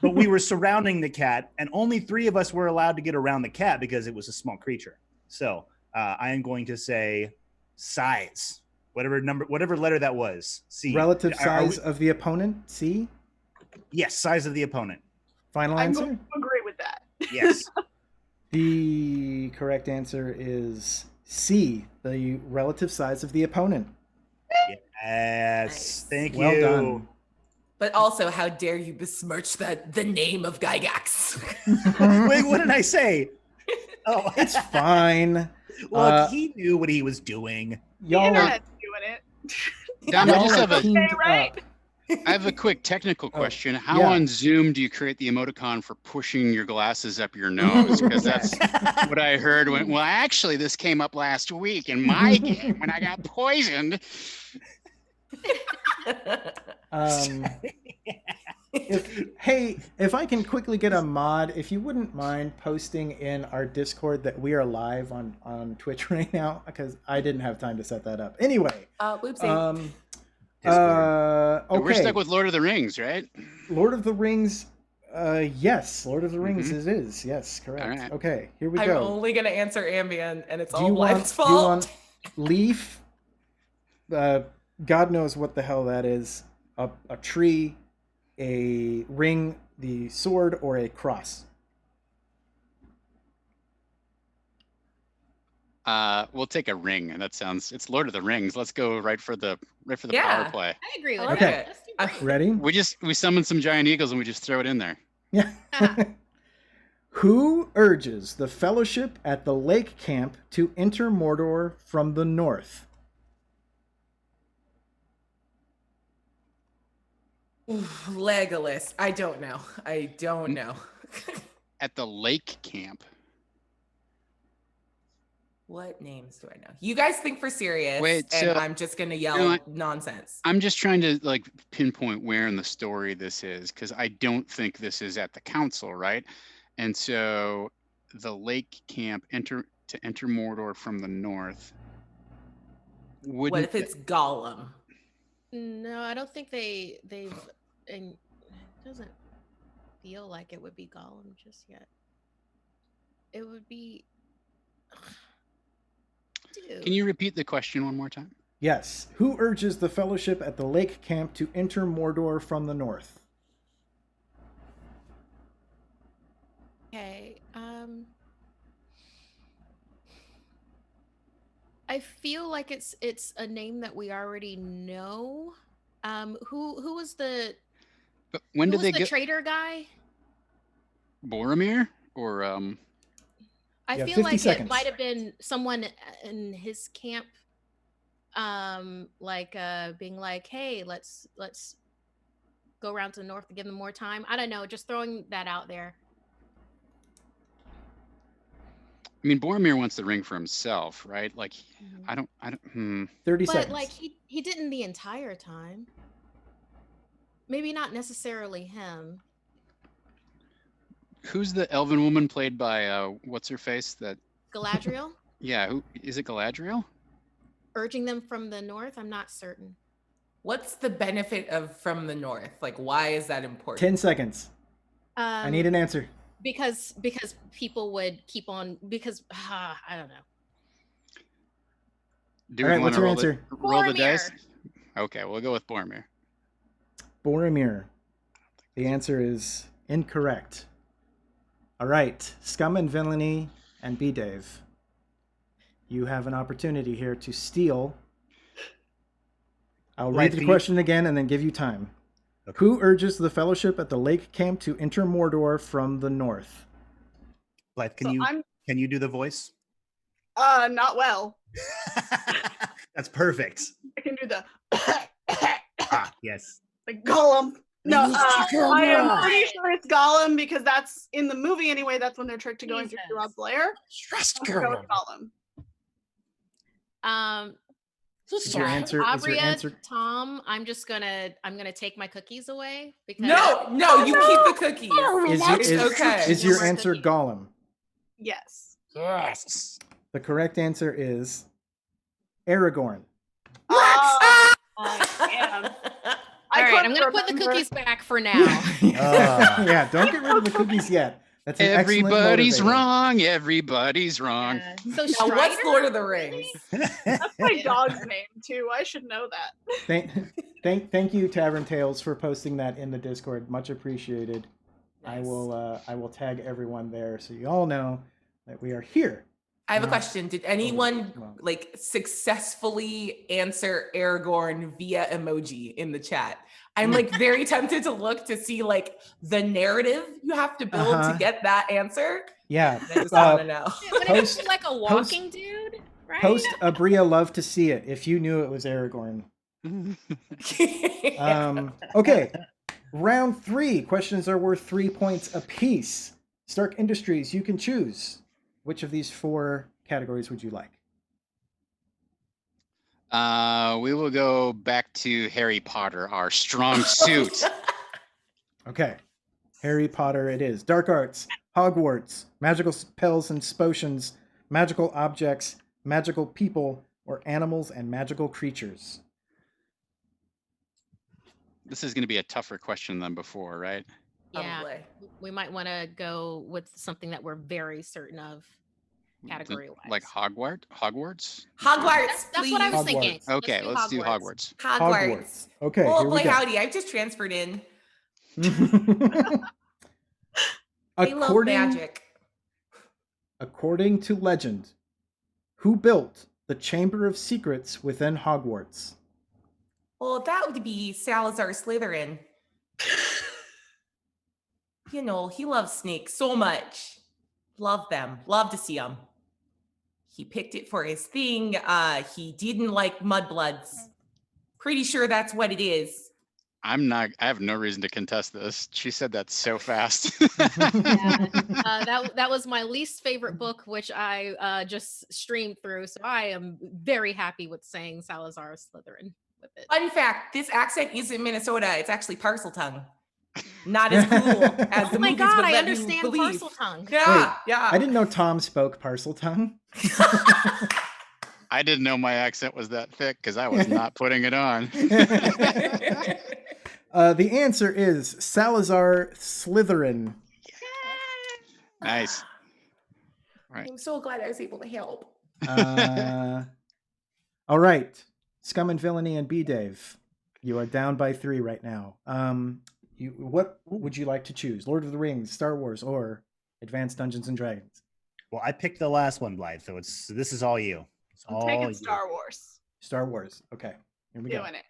But we were surrounding the cat, and only 3 of us were allowed to get around the cat because it was a small creature. So I am going to say size, whatever letter that was. C. Relative Are size of the opponent, C. Yes, size of the opponent. Final I'm answer? going to agree with that. Yes. The correct answer is C, the relative size of the opponent. Yes. Nice. Thank Well you. done. But also, how dare you besmirch the name of Gygax? Wait, what did I say? Oh, It's fine. Look, he knew what he was doing. The Y'all are, internet's doing it. Dom, I y'all just are have a teamed right. up. I have a quick technical question. How yeah. on Zoom do you create the emoticon for pushing your glasses up your nose? Because that's what I heard. Well, actually, this came up last week in my game when I got poisoned. If I can quickly get a mod, if you wouldn't mind posting in our Discord that we are live on Twitch right now, because I didn't have time to set that up. Anyway, Whoopsie. okay. We're stuck with Lord of the Rings, right? Lord of the Rings. Yes, Lord of the Rings it is. Yes, correct. All right. Okay, here we I'm go. only going to answer Ambien, and it's Do all you want, Blythe's do you fault. want leaf? God knows what the hell that is. A tree, a ring, the sword, or a cross? We'll take a ring. That sounds. It's Lord of the Rings. Let's go right for the Yeah. power play. I agree with I like that. it. Let's do Ready? We summon some giant eagles and we just throw it in there. Yeah. Who urges the Fellowship at the lake camp to enter Mordor from the north? Legolas. I don't know. At the lake camp. What names do I know? You guys think for serious, Wait, and so- I'm just gonna yell nonsense. I'm just trying to like pinpoint where in the story this is, because I don't think this is at the council, right? And so the lake camp enter Mordor from the north. What if it's Gollum? No, I don't think they've. And it doesn't feel like it would be Gollum just yet. It would be. Dude. Can you repeat the question one more time? Yes. Who urges the Fellowship at the lake camp to enter Mordor from the north? Okay. I feel like it's a name that we already know. Who was the But when who did was they the get traitor guy? Boromir or I Yeah, feel 50 like seconds. it might have been someone in his camp, being like, "Hey, let's go around to the north to give them more time." I don't know, just throwing that out there. I mean, Boromir wants the ring for himself, right? Like, Mhm. I don't. 30 But seconds. like he didn't the entire time. Maybe not necessarily him. Who's the elven woman played by what's her face? That Galadriel yeah, who is it? Galadriel? urging them from the north. I'm not certain. What's the benefit of from the north? Like, why is that important? 10 seconds. I need an answer. Because people would keep on I don't know. Do All we right, want what's to your roll answer? roll the Boromir. dice? Okay, we'll go with Boromir. Boromir. The answer is incorrect. All right, Scum and Villainy and B.Dave. You have an opportunity here to steal. I'll read the question again and then give you time. Okay. Who urges the Fellowship at the lake camp to enter Mordor from the north? Blythe, can you do the voice? Not well. That's perfect. I can do the Yes. like Gollum. No, I am pretty sure it's Gollum because that's in the movie anyway. That's when they're tricked to going through Rod's lair. Let's go with Gollum. Is your answer? Tom, I'm gonna take my cookies away because no, you keep the cookies. Is your answer Gollum? Yes. Yes. The correct answer is Aragorn. Damn. All right, I'm gonna put the cookies back for now. Yeah, don't get rid of the cookies yet. That's an Everybody's wrong. Everybody's wrong. So now what's Lord of the Rings? That's my dog's name too. I should know that. Thank you, Tavern Tales, for posting that in the Discord. Much appreciated. Nice. I will tag everyone there so you all know that we are here. I have a Yes. question. Did anyone successfully answer Aragorn via emoji in the chat? I'm very tempted to look to see the narrative you have to build to get that answer. Yeah. I just want to know. Wouldn't it be like a walking dude, right? Post Abria love to see it if you knew it was Aragorn. Okay. Round 3. Questions are worth 3 points apiece. Stark Industries, you can choose. Which of these 4 categories would you like? We will go back to Harry Potter, our strong suit. Okay. Harry Potter it is. Dark arts, Hogwarts, magical spells and potions, magical objects, magical people, or animals and magical creatures. This is going to be a tougher question than before, right? Yeah, Probably. we might want to go with something that we're very certain of, category-wise. Like Hogwarts? Hogwarts, That's what I was Hogwarts. thinking. Okay, let's do Hogwarts. Hogwarts. Okay, Oh here boy, we go. howdy! I've just transferred in. I love magic. According to legend, who built the Chamber of Secrets within Hogwarts? Well, that would be Salazar Slytherin. You know, he loves snakes so much. Love them. Love to see them. He picked it for his thing. He didn't like mudbloods. Pretty sure that's what it is. I have no reason to contest this. She said that so fast. That was my least favorite book, which I just streamed through. So I am very happy with saying Salazar Slytherin with it. Fun fact, this accent isn't Minnesota. It's actually Parseltongue. Not as cool as the Oh my movies God, would I let you understand believe. Parseltongue. Yeah, Wait, yeah. I didn't know Tom spoke Parseltongue. I didn't know my accent was that thick because I was not putting it on. The answer is Salazar Slytherin. Nice. Right. I'm so glad I was able to help. All right. Scum and Villainy and B.Dave. You are down by 3 right now. What would you like to choose? Lord of the Rings, Star Wars, or Advanced Dungeons and Dragons? Well, I picked the last one, Blythe, so this is all you. It's I'm all taking you. Star Wars. Star Wars. Okay. Here we go. Doing it.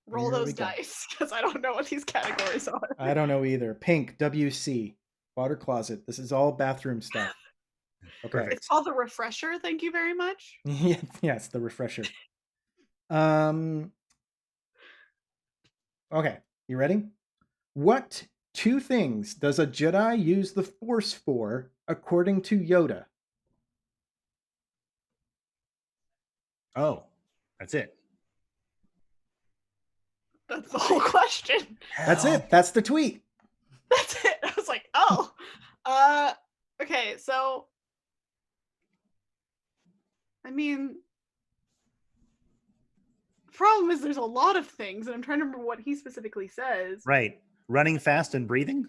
Roll Here we those go. dice because I don't know what these categories are. I don't know either. Pink, WC, water closet. This is all bathroom stuff. Okay. Perfect. It's called the refresher. Thank you very much. Yes, the refresher. Okay, you ready? What 2 things does a Jedi use the Force for, according to Yoda? Oh, that's it. That's the whole question. That's it. That's the tweet. That's it. I was like, oh. Okay, so I mean, the problem is there's a lot of things, and I'm trying to remember what he specifically says. Right. Running fast and breathing?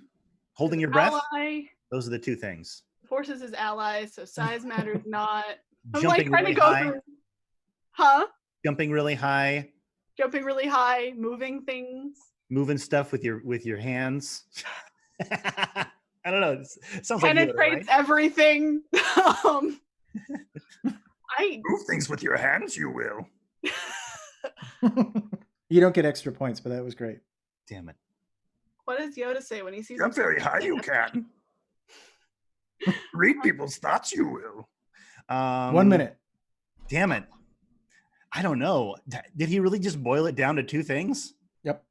Holding your breath? Ally. Those are the 2 things. Force is his ally, so size matters not. I'm Jumping trying really to go high. through. Huh? Jumping really high. Jumping really high, moving things. Moving stuff with your hands. I don't know. It sounds like Yoda, Penetrates right? everything. Move things with your hands, you will. You don't get extra points, but that was great. Damn it. What does Yoda say when he sees? Jump very high, you can. Read people's thoughts, you will. 1 minute. Damn it. I don't know. Did he really just boil it down to 2 things? Yep.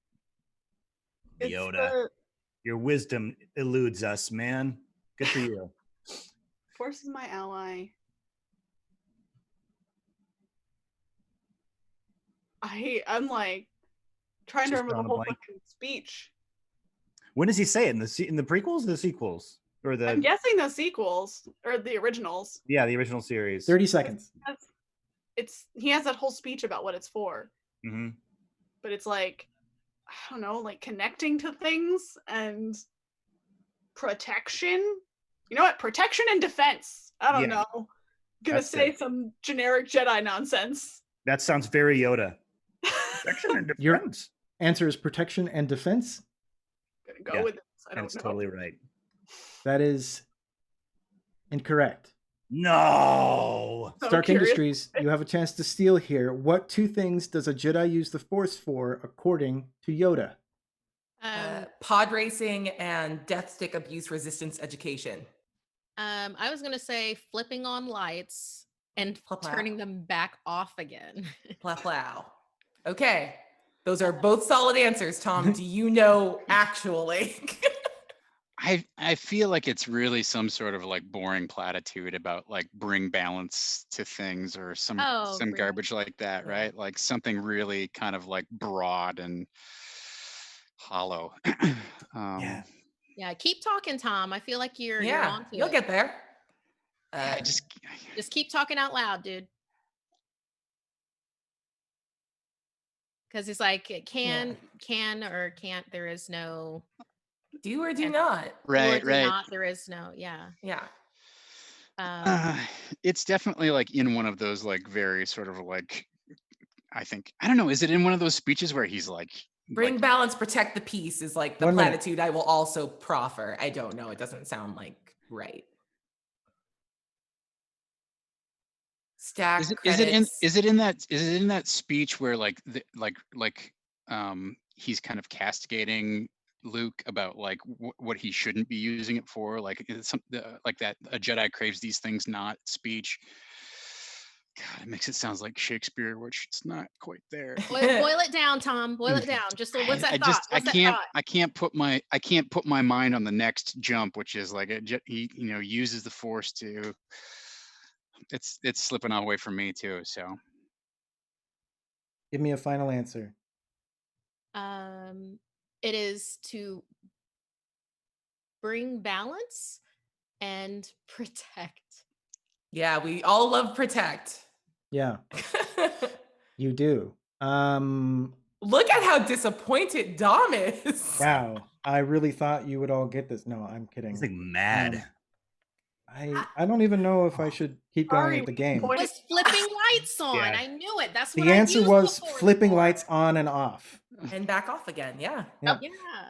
It's Yoda. Your wisdom eludes us, man. Good for you. Force is my ally. I'm like trying to Just remember the drawing a whole blank. fucking speech. When does he say it? In the prequels or the sequels? Or I'm the guessing the sequels or the originals. yeah, the original series. 30 seconds. He has that whole speech about what it's for, Mm-hmm. but it's like, I don't know, like connecting to things and protection. You know what? Protection and defense. I don't Yeah. know. Gonna That's say it. some generic Jedi nonsense. That sounds very Yoda. Protection and Your- defense. Answer is protection and defense. Gonna go Yeah, with this. I don't That's know. totally right. That is incorrect. No. go. So Stark curious. Industries, you have a chance to steal here. What two things does a Jedi use the Force for, according to Yoda? Pod racing and death stick abuse resistance education. I was gonna say flipping on lights and Plow, plow. turning them back off again. Plow, plow. Okay. Those are both solid answers, Tom. Do you know actually? I feel like it's really some sort of like boring platitude about like bring balance to things or some Bring- garbage like that, Yeah. right? Like something really kind of like broad and hollow. Yeah. Yeah, keep talking, Tom. I feel like you're Yeah, on to you'll it. get there. I just Just keep talking out loud, dude. Because it's like it can or can't. There is no do or do And- not. right, or do right. not. There is no. Yeah. Yeah. It's definitely like in one of those like very sort of like I don't know, is it in one of those speeches where he's like Bring balance, protect the peace is like the 1 minute. platitude I will also proffer. I don't know. It doesn't sound like right. Stack is it credits. in that speech where like he's kind of castigating Luke about like what he shouldn't be using it for, like it's like that a Jedi craves these things not speech. God, it makes it sound like Shakespeare, which it's not quite there. Boil it down, Tom. Boil it down. Just what's that thought? I can't put my mind on the next jump, which is like he uses the Force to. It's slipping away from me too. So Give me a final answer. It is to bring balance and protect. Yeah, we all love protect. Yeah, you do. Look at how disappointed Dom is. Wow, I really thought you would all get this. No, I'm kidding. He's like mad. I don't even know if I should keep going Sorry, with the game. point- Was flipping lights on. Yeah. I knew it. That's what The I answer used was the Force flipping for. lights on and off. And back off again. Yeah. Yeah. Yeah.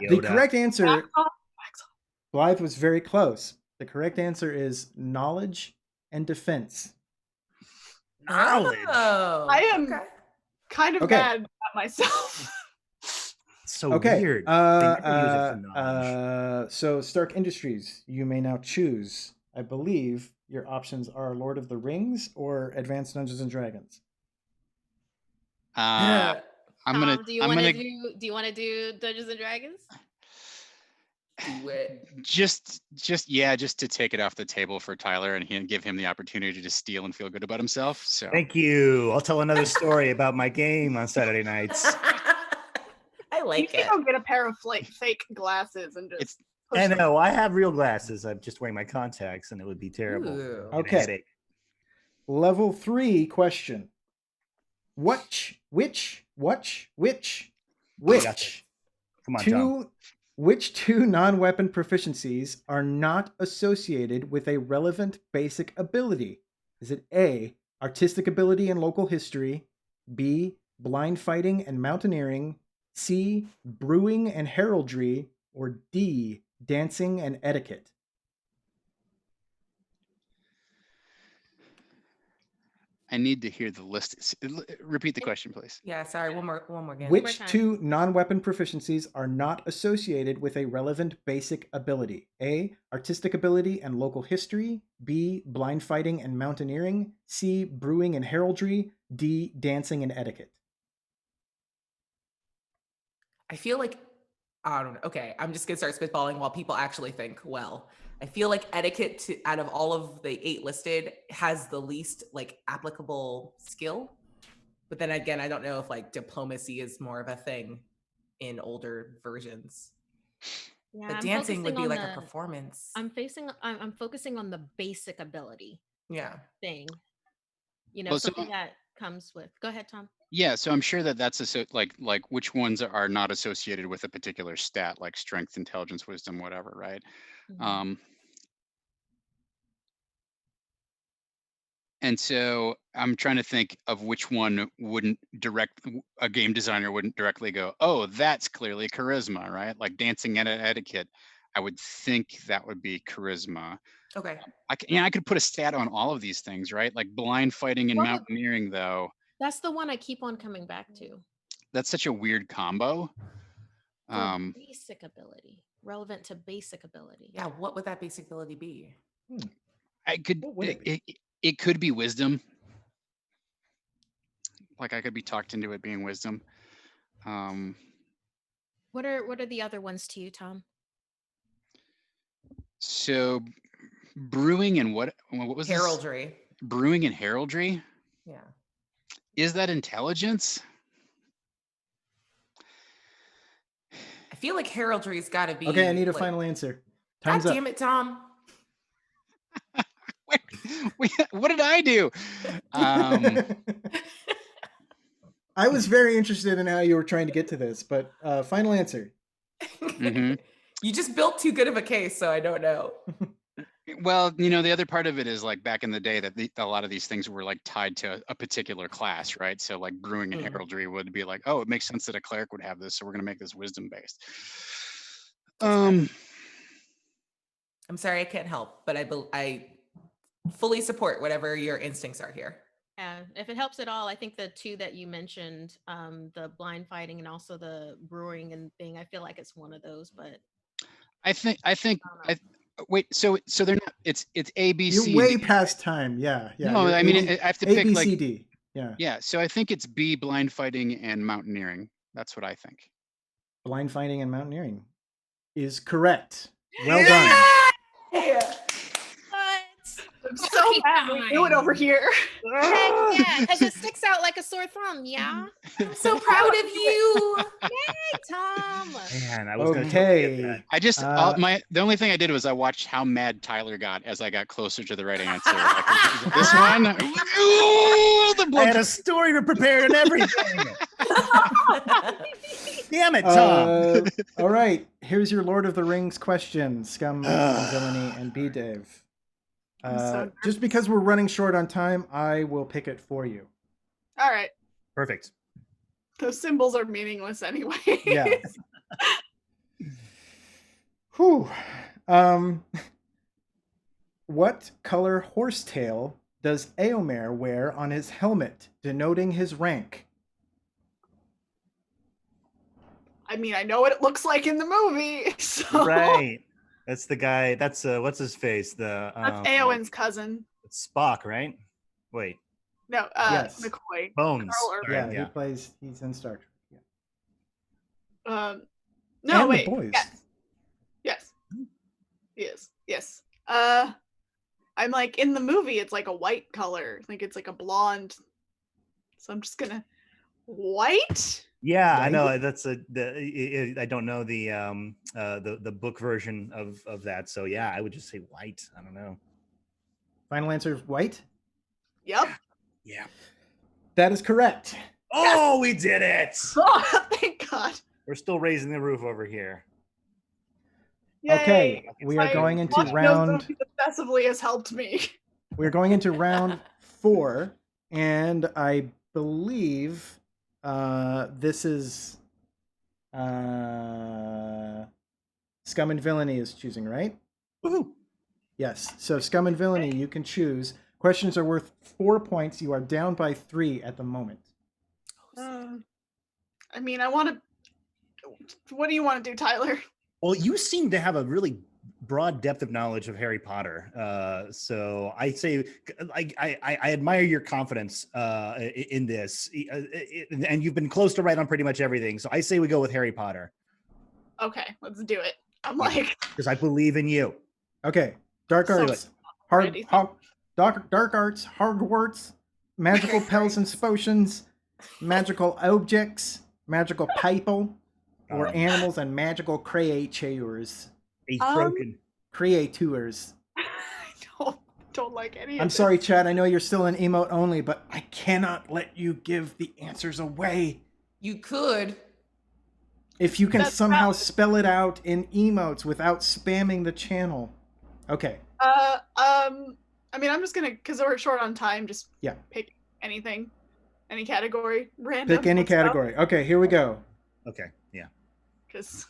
The Yoda. correct answer, Back off. Blythe was very close. The correct answer is knowledge and defense. Knowledge. Oh, I am okay. kind of Okay. mad at myself. So Okay. weird. They never use it for knowledge. So Stark Industries, you may now choose. I believe your options are Lord of the Rings or Advanced Dungeons and Dragons. I'm gonna. Tom, do you want to do Dungeons and Dragons? Do it. Just to take it off the table for Tyler and give him the opportunity to steal and feel good about himself. So Thank you. I'll tell another story about my game on Saturday nights. I You like can it. go get a pair of fake glasses and just. It's- push I them. know. I have real glasses. I'm just wearing my contacts, and it would be terrible. Ooh. Get a Okay. headache. Level 3 question. Which Come on, Tom. which two non-weapon proficiencies are not associated with a relevant basic ability? Is it A, artistic ability and local history, B, blind fighting and mountaineering, C, brewing and heraldry, or D, dancing and etiquette? I need to hear the list. Repeat the question, please. Yeah, sorry. One more again. Which time. two non-weapon proficiencies are not associated with a relevant basic ability? A, artistic ability and local history, B, blind fighting and mountaineering, C, brewing and heraldry, D, dancing and etiquette. I feel like I don't know. Okay, I'm just gonna start spitballing while people actually think. Well, I feel like etiquette out of all of the 8 listed has the least like applicable skill. But then again, I don't know if like diplomacy is more of a thing in older versions. Yeah, But I'm dancing would be focusing like on a the- performance. I'm focusing on the basic ability Yeah. thing. Well, so- Something that comes with. Go ahead, Tom. Yeah, so I'm sure that's like which ones are not associated with a particular stat, like strength, intelligence, wisdom, whatever, right? Mhm. And so I'm trying to think of which one a game designer wouldn't directly go, oh, that's clearly charisma, right? Like dancing etiquette. I would think that would be charisma. Okay. I could put a stat on all of these things, right? Like blind fighting and What would- mountaineering, though. That's the one I keep on coming back to. That's such a weird combo. For basic ability, relevant to basic ability. Yeah, what would that basic ability be? I could. What would it be? It could be wisdom. Like I could be talked into it being wisdom. What are the other ones to you, Tom? So brewing and what was this? Heraldry. Brewing and heraldry. Yeah. Is that intelligence? I feel like heraldry's got to be. Okay, I need a like, final answer. God Time's up. damn it, Tom. Wait, what did I do? I was very interested in how you were trying to get to this, but final answer. Mhm. You just built too good of a case, so I don't know. Well, the other part of it is like back in the day that a lot of these things were like tied to a particular class, right? So like brewing and heraldry would be like, oh, it makes sense that a cleric would have this, so we're going to make this wisdom based. I'm sorry I can't help, but I fully support whatever your instincts are here. Yeah, if it helps at all, I think the two that you mentioned, the blind fighting and also the brewing and thing, I feel like it's one of those, but I think wait, so they're not, it's A, B, C. You're way past time. Yeah. No, I mean, I have to A, pick B, like, C, D. Yeah. yeah. So I think it's B, blind fighting and mountaineering. That's what I think. Blind fighting and mountaineering is correct. Well done. Yeah. I'm so mad we do it over here. heck yeah, because it sticks out like a sore thumb. Yeah. I'm so proud of you. Yay, Tom. Man, I was Okay. I just the only thing I did was I watched how mad Tyler got as I got closer to the right answer. Like, is it this one? Ooh, the I blood. had a story to prepare and everything. Damn it, Tom. All right. Here's your Lord of the Rings question, Scum, and Villainy, and B.Dave. so Just because we're running short on time, I will pick it for you. All right. Perfect. Those symbols are meaningless anyway. Yeah. Whew. What color horsetail does Eomer wear on his helmet, denoting his rank? I mean, I know what it looks like in the movie. So. Right. That's the guy. That's what's his face? That's Eowyn's cousin. It's Spock, right? Wait. No, Yes. McCoy. Bones. Carl Urban. Yeah, he's in Star Trek. Yeah. No, And wait. The Boys. Yes. He is. Yes. I'm like, in the movie, it's like a white color. I think it's like a blonde. So I'm just gonna white. Yeah, I Right? know. That's I don't know the book version of that. So yeah, I would just say white. I don't know. Final answer is white. Yep. Yeah. That is correct. Oh, we did it. Oh, thank God. We're still raising the roof over here. Yay. Okay, we are My going into watch round. knows obsessively has helped me. We're going into round 4, and I believe this is Scum and Villainy is choosing, right? Woohoo. Yes. So Scum and Villainy, you can choose. Questions are worth 4 points. You are down by 3 at the moment. I mean, I want to. What do you want to do, Tyler? Well, you seem to have a really broad depth of knowledge of Harry Potter. So I say, I admire your confidence in this, and you've been close to right on pretty much everything. So I say we go with Harry Potter Okay, let's do it. I'm like, because I believe in you. Okay. Dark So arts. ready. Dark arts, Hogwarts, magical pelts and potions, magical objects, magical people, or animals and magical creatures. He's Um, broken. Creatures. I don't like any of I'm this. sorry, Chad. I know you're still in emote only, but I cannot let you give the answers away. You could. If you can That's somehow valid. spell it out in emotes without spamming the channel. Okay. I mean, I'm just gonna, because we're short on time, just Yeah. pick anything, any category, random. Pick any category. Okay, here we go. Okay. Yeah. Because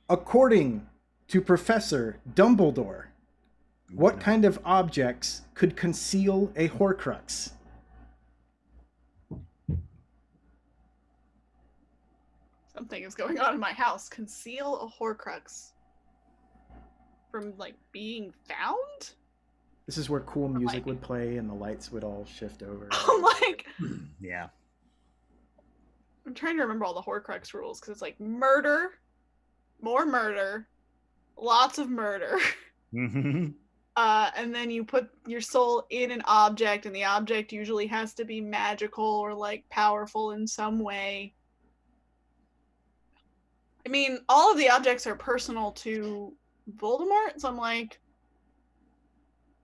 According to Professor Dumbledore, what kind of objects could conceal a Horcrux? Something is going on in my house. Conceal a Horcrux from like being found? This is where cool music would play and the lights would all shift over. Like, Yeah. I'm trying to remember all the Horcrux rules because it's like murder, more murder, lots of murder. Mm-hmm. And then you put your soul in an object, and the object usually has to be magical or like powerful in some way. I mean, all of the objects are personal to Voldemort, so I'm like,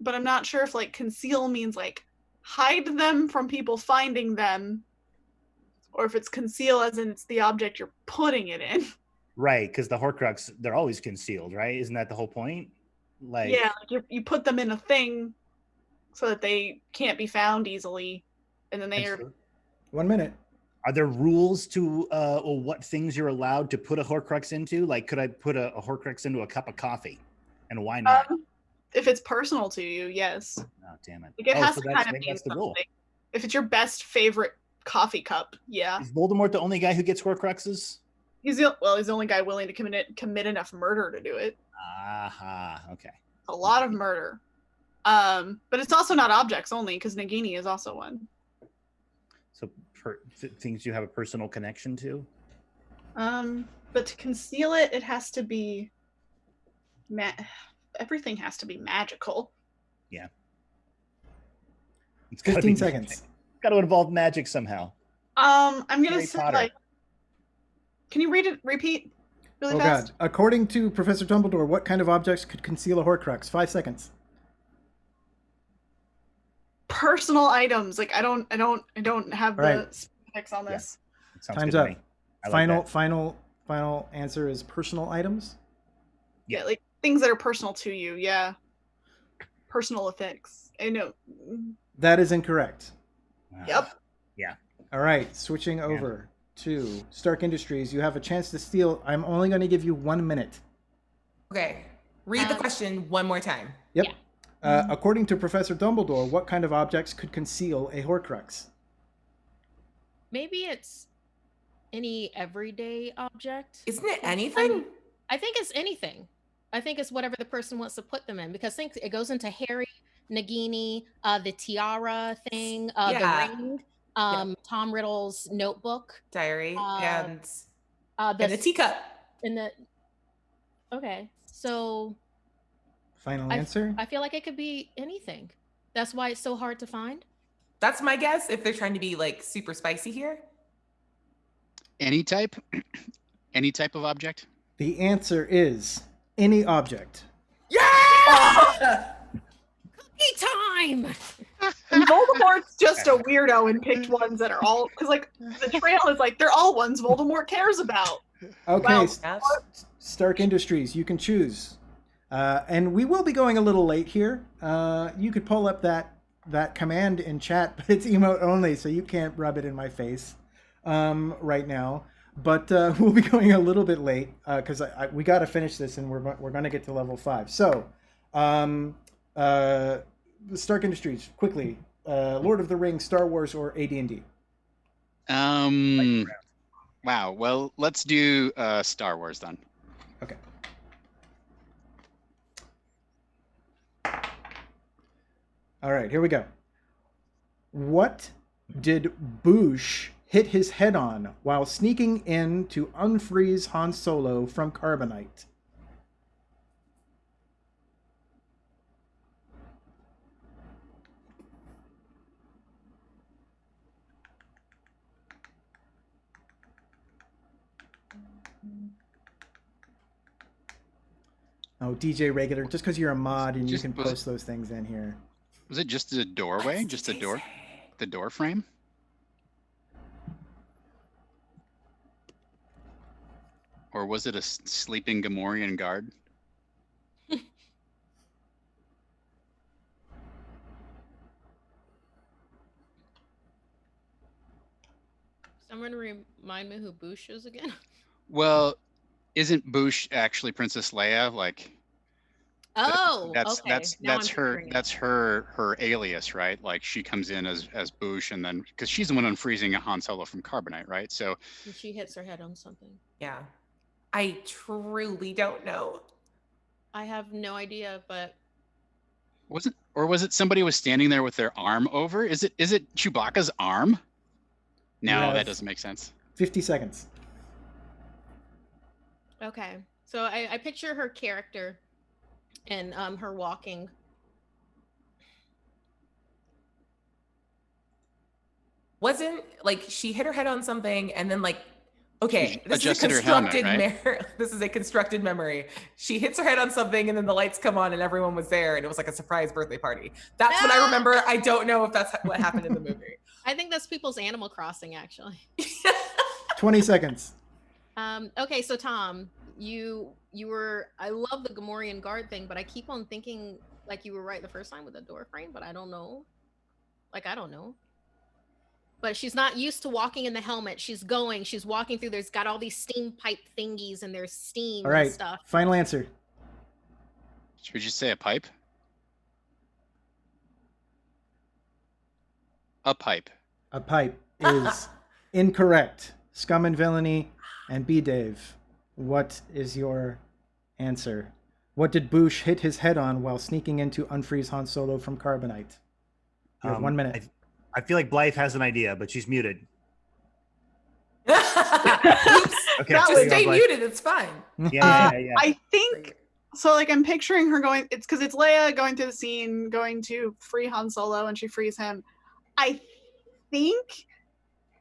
but I'm not sure if like conceal means like hide them from people finding them, or if it's conceal as in it's the object you're putting it in. Right, because the Horcrux, they're always concealed, right? Isn't that the whole point? Like, Yeah, like you put them in a thing so that they can't be found easily, and then they are. 1 minute. Are there rules to what things you're allowed to put a Horcrux into? Like, could I put a Horcrux into a cup of coffee? And why not? If it's personal to you, yes. Oh, damn it. Like, it has so to that's, kind of mean that's the rule. something. If it's your best favorite coffee cup, yeah. Is Voldemort the only guy who gets Horcruxes? He's the only guy willing to commit enough murder to do it. Aha, okay. A lot of murder. But it's also not objects only, because Nagini is also one. So things you have a personal connection to? But to conceal it, it has to be everything has to be magical. Yeah. It's 15 seconds. Got to involve magic somehow. I'm gonna Harry say Potter. like, can you repeat really Oh fast? God! According to Professor Dumbledore, what kind of objects could conceal a Horcrux? 5 seconds. Personal items. Like I don't have All right. the specifics on this. It sounds Time's good to up. me. I like Final answer is personal items. Yeah, like things that are personal to you. Yeah, personal effects. I know. That is incorrect. that. Yep. Yeah. All right, switching over to Stark Industries. You have a chance to steal. I'm only going to give you 1 minute. Okay. Read the question one more time. Yep. Yeah. According to Professor Dumbledore, what kind of objects could conceal a Horcrux? Maybe it's any everyday object. Isn't it anything? I think it's anything. I think it's whatever the person wants to put them in, because think it goes into Harry, Nagini, the tiara thing, Yeah. the ring, Tom Riddle's notebook, Diary and the a teacup. in the. Okay, so Final answer? I feel like it could be anything. That's why it's so hard to find. That's my guess. If they're trying to be like super spicy here. Any type of object. The answer is any object. Yeah. Cookie time! And Voldemort's just a weirdo and picked ones that are all because like the trail is like they're all ones Voldemort cares about. Okay, Wow. Yes. Stark Industries, you can choose. And we will be going a little late here. You could pull up that command in chat, but it's emote only, so you can't rub it in my face right now. But we'll be going a little bit late because we got to finish this, and we're going to get to level 5. So, Stark Industries, quickly. Lord of the Rings, Star Wars, or AD&D? Wow. Well, let's do Star Wars then. Okay. All right, here we go. What did Boosh hit his head on while sneaking in to unfreeze Han Solo from Carbonite? Oh, DJ Regular, just because you're a mod and you can post those things in here. Was it just a doorway? Just a door? The door frame? Or was it a sleeping Gamorrean guard? Someone remind me who Boosh is again. Well, isn't Boosh actually Princess Leia? Like, Oh, that's okay. that's Now that's I'm her picturing it. that's her alias, right? Like she comes in as Boosh, and then because she's the one unfreezing Han Solo from carbonite, right? So And she hits her head on something. Yeah. I truly don't know. I have no idea, but was it somebody was standing there with their arm over? Is it Chewbacca's arm? No, have- that doesn't make sense. 50 seconds. okay. So I picture her character and her walking. Wasn't like she hit her head on something and then like, okay, She this is a adjusted her helmet, constructed this is a constructed memory. She hits her head on something and then the lights come on and everyone was there and it was like a surprise birthday party. That's what I remember. I don't know if that's what happened in the movie. I think that's people's Animal Crossing, actually. 20 seconds. Okay, so Tom, you were, I love the Gamorrean guard thing, but I keep on thinking like you were right the first time with the door frame, but I don't know. I don't know. But she's not used to walking in the helmet. She's walking through, there's got all these steam pipe thingies and there's steam All right. and stuff. Final answer. Should you say a pipe? A pipe. A pipe is incorrect. Scum and Villainy and B.Dave. What is your answer? What did Boosh hit his head on while sneaking in to unfreeze Han Solo from carbonite? You have 1 minute. I feel like Blythe has an idea, but she's muted. Oops. Okay, That so was you go, Stay Blythe. muted. It's fine. Yeah. I think so. Like I'm picturing her going. It's because it's Leia going through the scene, going to free Han Solo, and she frees him. I think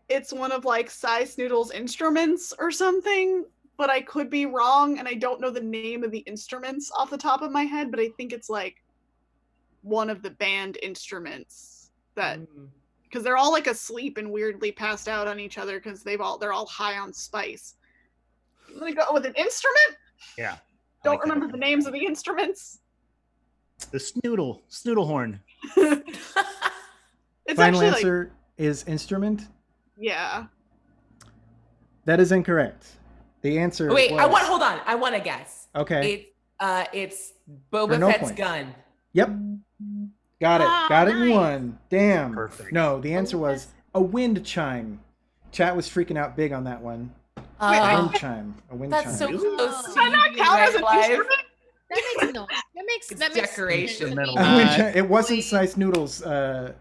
it's one of like Cy Snoodle's instruments or something, but I could be wrong, and I don't know the name of the instruments off the top of my head. But I think it's like one of the band instruments that. Because they're all like asleep and weirdly passed out on each other because they're all high on spice. I'm gonna go with an instrument. Yeah. Don't remember the names of the instruments. The snoodle horn. It's Final actually answer is instrument. yeah. That is incorrect. The answer Wait, was... hold on. I want to guess. Okay. It's Boba no Fett's points. gun. Yep. Got it. Ah, Got it in nice. one. Damn. Perfect. No, the answer was a wind chime. Chat was freaking out big on that one. I- Wind chime. A wind chime. That's so Really? close. Does that not count as an instrument? That makes no. That makes decoration. sense to me. A wind chime. It wasn't Sice Noodle's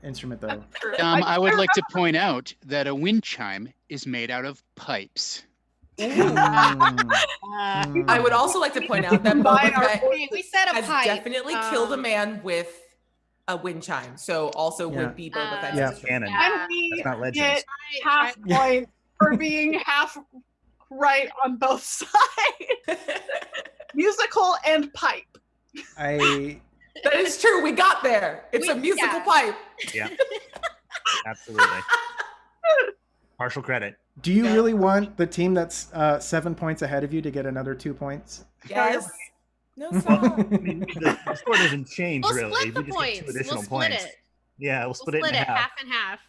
instrument though. I would like to point out that a wind chime is made out of pipes. I would also like to point out that Combine Boba our Fett We said a has pipe. definitely killed a man with a wind chime, so also Yeah. would be Boba Fett's Yeah. instrument. Canon. And we That's not legends. get half point for being half right on both sides. Musical and pipe. I That is true. We got there. It's a musical pipe. Yeah. Absolutely. Partial credit. do you really want the team that's 7 points ahead of you to get another 2 points? Yes. No I song. mean, the score doesn't change We'll really. split the We just points. get 2 additional We'll split points. it. Yeah, we'll We'll split it in half. and half.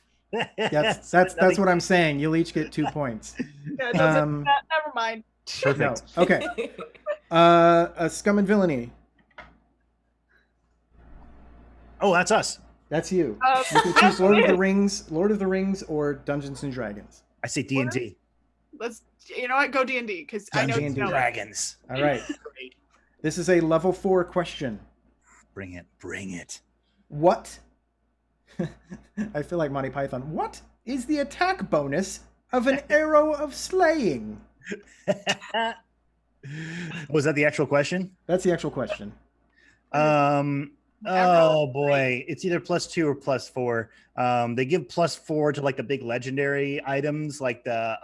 That's what I'm saying. You'll each get 2 points. Yeah, it doesn't, Um, never mind. Perfect. No. Okay. Scum and Villainy. Oh, that's us. That's you. You can choose Lord of the Rings, or Dungeons and Dragons. I say D&D. Let's. You know what? Go D&D because I know Dungeons you and know it. Dragons. All right. This is a level 4 question. Bring it. Bring it. What? I feel like Monty Python. What is the attack bonus of an arrow of slaying? Was that the actual question? That's the actual question. Oh boy, it's either +2 or +4. They give +4 to like the big legendary items, like the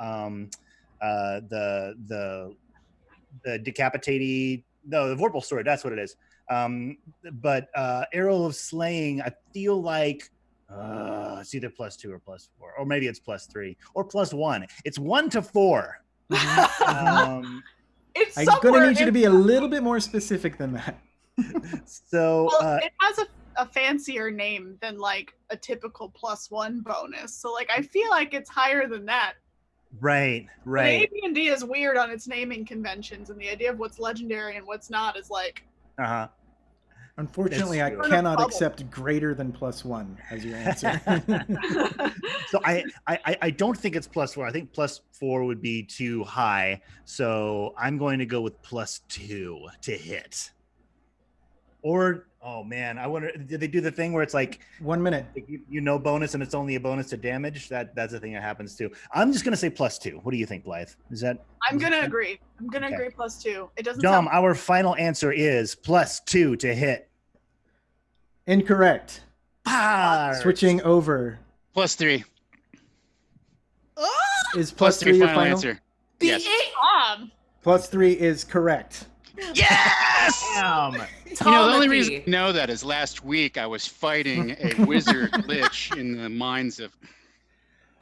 decapitated. No, the Vorpal sword. That's what it is. But arrow of slaying, I feel like it's either +2 or +4, or maybe it's +3 or +1. It's 1 to 4. It's I'm somewhere gonna need you to in- be a little bit more specific than that. So Well, it has a fancier name than like a typical +1 bonus. So like I feel like it's higher than that. Right, But right. AD&D is weird on its naming conventions, and the idea of what's legendary and what's not is like. Uh-huh. Unfortunately, I That's true. cannot Bubble. accept greater than +1 as your answer. So I don't think it's +4. I think +4 would be too high. So I'm going to go with +2 to hit. Or oh man, I wonder, did they do the thing where it's like 1 minute. you know bonus and it's only a bonus to damage? That's a thing that happens too. I'm just gonna say +2. What do you think, Blythe? Is that I'm gonna agree. I'm gonna Okay. agree +2. It doesn't Dom? sound. Our final answer is +2 to hit. Incorrect. Ah, Switching over. +3. Is +3 +3 your final final? answer. The Yes. +3 is correct. Yes! Damn. You know, the only reason I know that is last week I was fighting a wizard lich in the mines of.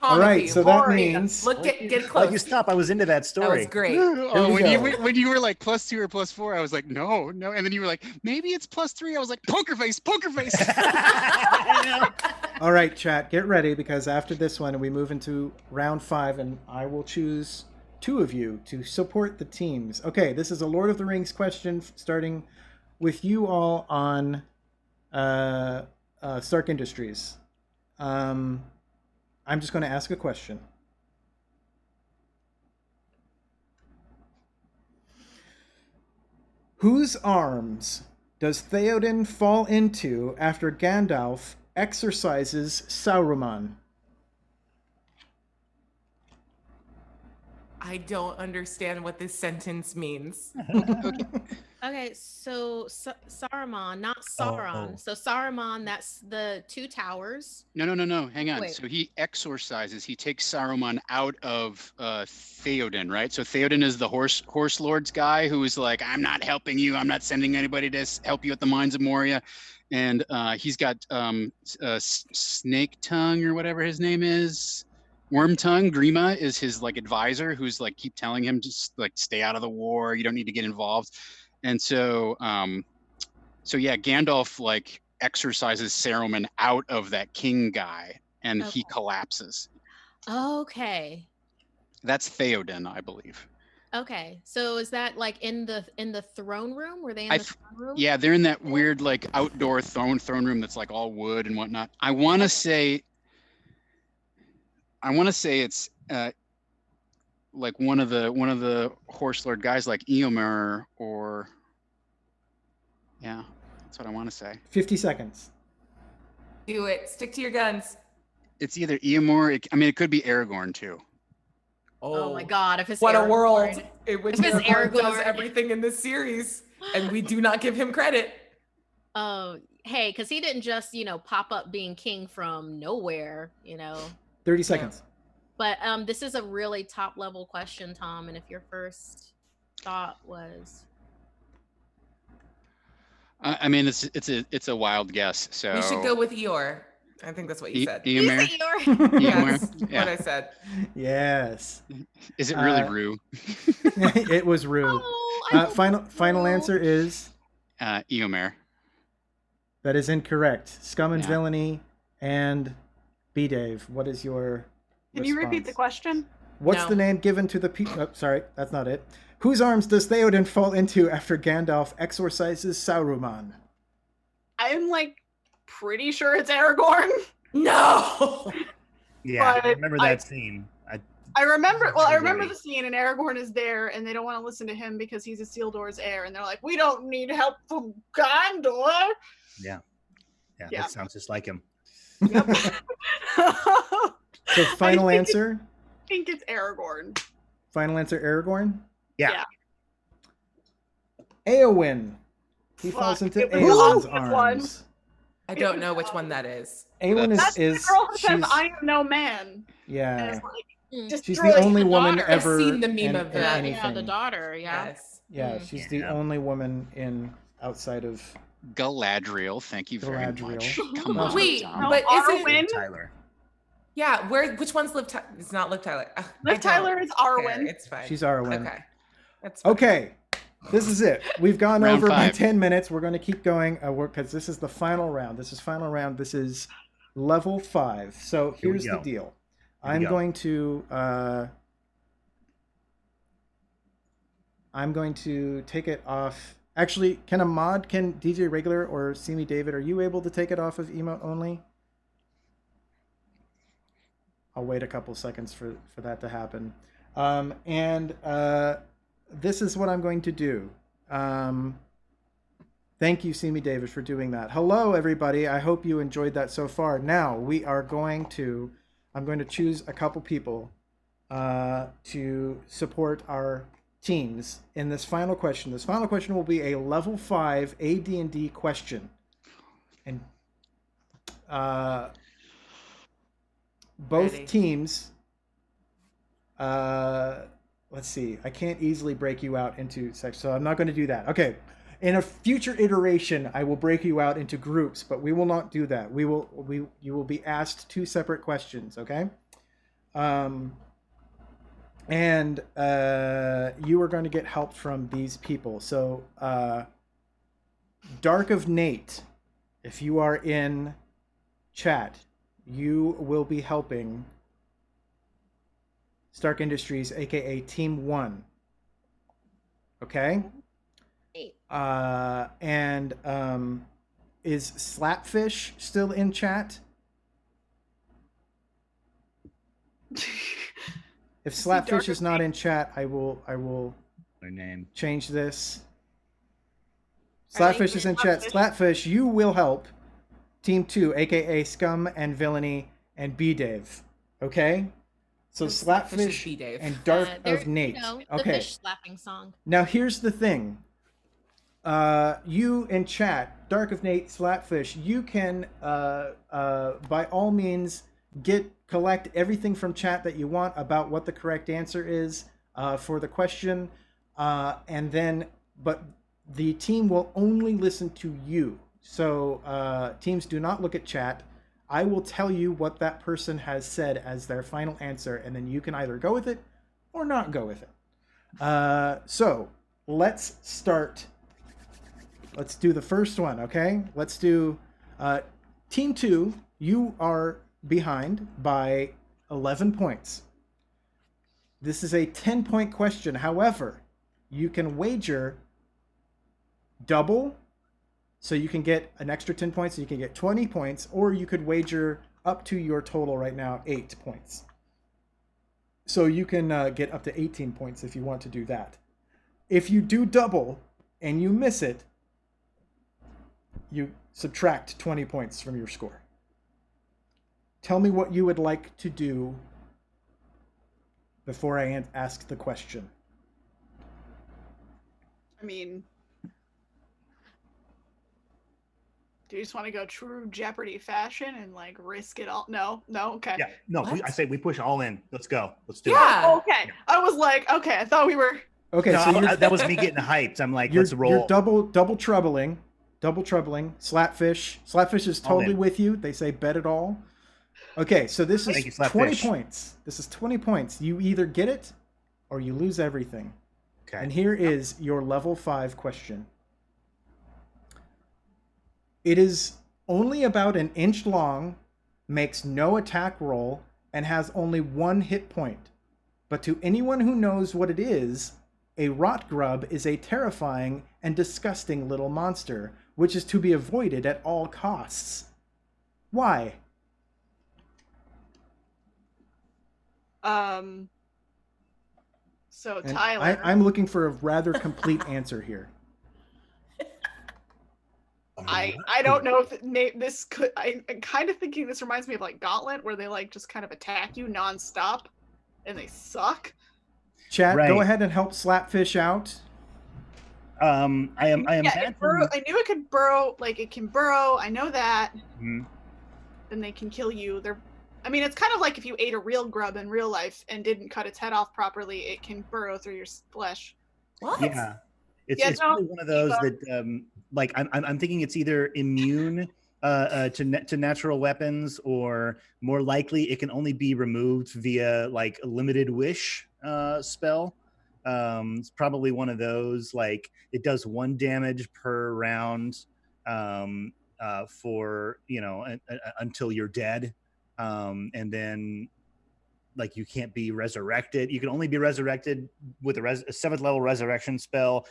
All right, so that Glory. means Look, get Why'd you close. stop? I was into that That story. was great. Oh, we go. when you were like +2 or +4, I was like, no, and then you were like, maybe it's +3. I was like, poker face. all right, chat, get ready because after this one we move into round 5 and I will choose 2 of you to support the teams. Okay, this is a Lord of the Rings question starting with you all on Stark Industries. I'm just going to ask a question. Whose arms does Theoden fall into after Gandalf exorcises Sauron? I don't understand what this sentence means. Okay, so Saruman, not Sauron. Oh. So Saruman, that's the 2 towers. No. Hang on. Wait. So he exorcises. He takes Saruman out of Theoden, right? So Theoden is the horse lords guy who is like, I'm not helping you. I'm not sending anybody to help you at the mines of Moria. And he's got Snake Tongue or whatever his name is. Worm Tongue. Grima is his like advisor who's like keep telling him just like stay out of the war. You don't need to get involved. And so yeah, Gandalf like exorcises Saruman out of that king guy, and he collapses. Okay. That's Theoden, I believe. Okay. So is that like in the throne room? Were they in the throne room? Yeah, they're in that weird like outdoor throne room that's like all wood and whatnot. I want to say it's like one of the horse lord guys like Eomer or yeah, that's what I want to say. 50 seconds. Do it. Stick to your guns. It's either Eomer. It could be Aragorn too. Oh my God! If it's What a Aragorn. world in which If it's Aragorn does Aragorn. everything in this series, and we do not give him credit. Oh, hey, because he didn't just pop up being king from nowhere, 30 seconds. But this is a really top level question, Tom. And if your first thought was, it's a wild guess. So We should go with Eeyore. I think that's what you said. Eomer. That's Yeah. what I said. Yes. Is it really Rue? It was Rue. oh, I hope Final it's final Rue. answer is Eomer. that is incorrect. Scum and Yeah. Villainy and B.Dave. What is your Can you repeat the response? question? What's No. the name given to the sorry, that's not it. Whose arms does Theoden fall into after Gandalf exorcises Sauron? I'm like pretty sure it's Aragorn. No. Yeah, But I remember that scene. I remember Very. the scene, and Aragorn is there, and they don't want to listen to him because he's Isildur's heir, and they're like, we don't need help from Gondor. Yeah, Yeah. that sounds just like him. Yep. So final think answer? I think it's Aragorn. Final answer Aragorn? Yeah. Eowyn. He falls Fuck, into it was the Eowyn's opposite one. arms. I don't know which one that is. Eowyn That's the is girl who says, she's I am no man. And yeah. it's like, Mm. destroys She's the only the woman daughter. ever I've seen the meme in- of in that. Yeah, anything. the daughter. Yeah. Yes. Yeah, Mm. she's the Yeah. only woman in outside of Galadriel. Thank you very Galadriel. much. Come on. Wait, Tom. No, but isn't Arwen? Tyler. Yeah, which one's Liv Tyler? It's not Liv Tyler. Ugh, I Liv don't Tyler is care. Arwen. It's fine. she's Arwen. Okay. That's fine. Okay, this is it. We've gone Round over by 5. 10 minutes. We're going to keep going because this is the final round. This is level 5. So Here we here's the go. deal. Here we I'm go. going to I'm going to take it off. Actually, can DJ Regular or See Me David, are you able to take it off of emote only? I'll wait a couple seconds for that to happen. This is what I'm going to do. Thank you, See Me David, for doing that. Hello, everybody. I hope you enjoyed that so far. Now, I'm going to choose a couple people to support our teams in this final question. This final question will be a level 5 AD&D question. And both Ready. teams, let's see, I can't easily break you out into sections, so I'm not going to do that. Okay. In a future iteration, I will break you out into groups, but we will not do that. You will be asked 2 separate questions, okay? You are going to get help from these people. So, Dark of Nate, if you are in chat, you will be helping Stark Industries, aka Team 1. Okay? Is Slapfish still in chat? If Slapfish is not in chat, I will Their name. change this. Slapfish is in chat. Slapfish, you will help Team 2, aka Scum and Villainy and B.Dave. Okay? So Slapfish B.Dave. and Dark of Nate. The okay. fish slapping song. Now here's the thing. You in chat, Dark of Nate, Slapfish, you can by all means collect everything from chat that you want about what the correct answer is for the question, but the team will only listen to you. So teams do not look at chat. I will tell you what that person has said as their final answer, and then you can either go with it or not go with it. So let's start. Let's do the first one, okay? Let's do Team 2. You are behind by 11 points. This is a 10-point question. However, you can wager double, so you can get an extra 10 points, so you can get 20 points, or you could wager up to your total right now, 8 points. So you can get up to 18 points if you want to do that. If you do double and you miss it, you subtract 20 points from your score. Tell me what you would like to do before I ask the question. I mean, do you just want to go true Jeopardy fashion and like risk it all? No, okay. Yeah, no. I say we push all in. Let's go. Let's do it. Okay. Yeah. I was like, okay. I thought we were. Okay, no, so that was me getting hyped. I'm like, let's roll. You're double troubling. Slapfish. Slapfish is totally with you. They say bet it all. Okay, so this is 20 points. This is 20 points. You either get it or you lose everything. Okay. And here is your level 5 question. It is only about an inch long, makes no attack roll, and has only 1 hit point. But to anyone who knows what it is, a rot grub is a terrifying and disgusting little monster, which is to be avoided at all costs. Why? So Tyler, I'm looking for a rather complete answer here. I don't know if this could. I'm kind of thinking this reminds me of like Gauntlet, where they like just kind of attack you nonstop, and they suck. Chat, go ahead and help Slapfish out. I am. I knew it could burrow. Like it can burrow. I know that. Mm-hmm. Then they can kill you. I mean, it's kind of like if you ate a real grub in real life and didn't cut its head off properly, it can burrow through your flesh. What? Yeah, it's really one of those that, like, I'm thinking it's either immune to natural weapons, or more likely it can only be removed via like a limited wish spell. It's probably one of those, like it does 1 damage per round for until you're dead. And then like you can't be resurrected. You can only be resurrected with a 7th level resurrection spell,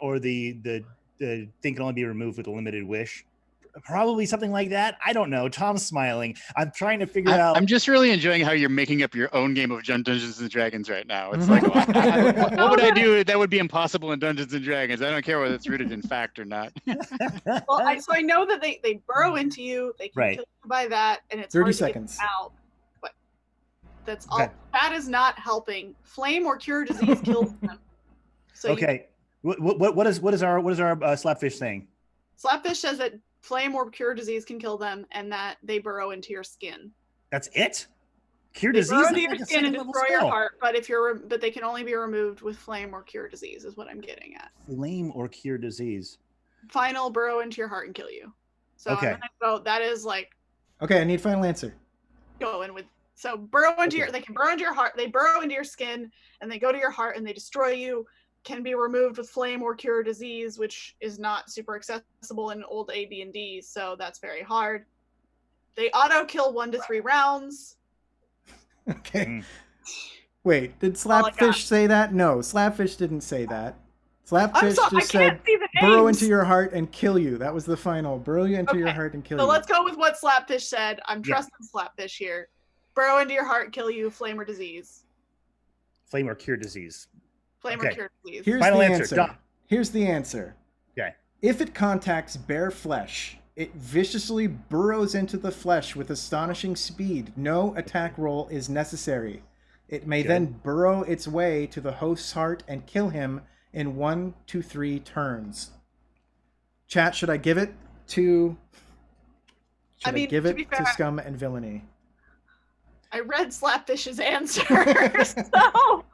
or the thing can only be removed with a limited wish. Probably something like that. I don't know. Tom's smiling. I'm trying to figure out. I'm just really enjoying how you're making up your own game of Dungeons and Dragons right now. It's like, what would I do that would be impossible in Dungeons and Dragons? I don't care whether it's rooted in fact or not. Well, I know that they burrow into you. They can kill you by that, and it's 30 hard seconds. to get out. But that's all. Okay. That is not helping. Flame or cure disease kills them. So okay. What is our Slapfish saying? Slapfish says that flame or cure disease can kill them, and that they burrow into your skin. That's it. Cure they disease. Burrow into your skin and destroy your heart, but but they can only be removed with flame or cure disease. Is what I'm getting at. Flame or cure disease. Final burrow into your heart and kill you. So okay. I'm gonna vote that is like. Okay, I need final answer. Going with burrow into your. They can burrow into your heart. They burrow into your skin, and they go to your heart and they destroy you. Can be removed with flame or cure disease, which is not super accessible in old AD&D, so that's very hard. They auto kill 1 to 3 rounds. Okay. Wait, did Slapfish say that? No, Slapfish didn't say that. Slapfish just said burrow into your heart and kill you. That was the final. Burrow you into your heart and kill you. So let's go with what Slapfish said. I'm trusting Slapfish here. Burrow into your heart, kill you, flame or disease. Flame or cure disease. Flame or cure disease. Here's final the answer. Done. Here's the answer. Okay. If it contacts bare flesh, it viciously burrows into the flesh with astonishing speed. No attack roll is necessary. It may then burrow its way to the host's heart and kill him in 1 to 3 turns. Chat, should I give it to... Should I give it to Scum and Villainy? I read Slapfish's answer, so...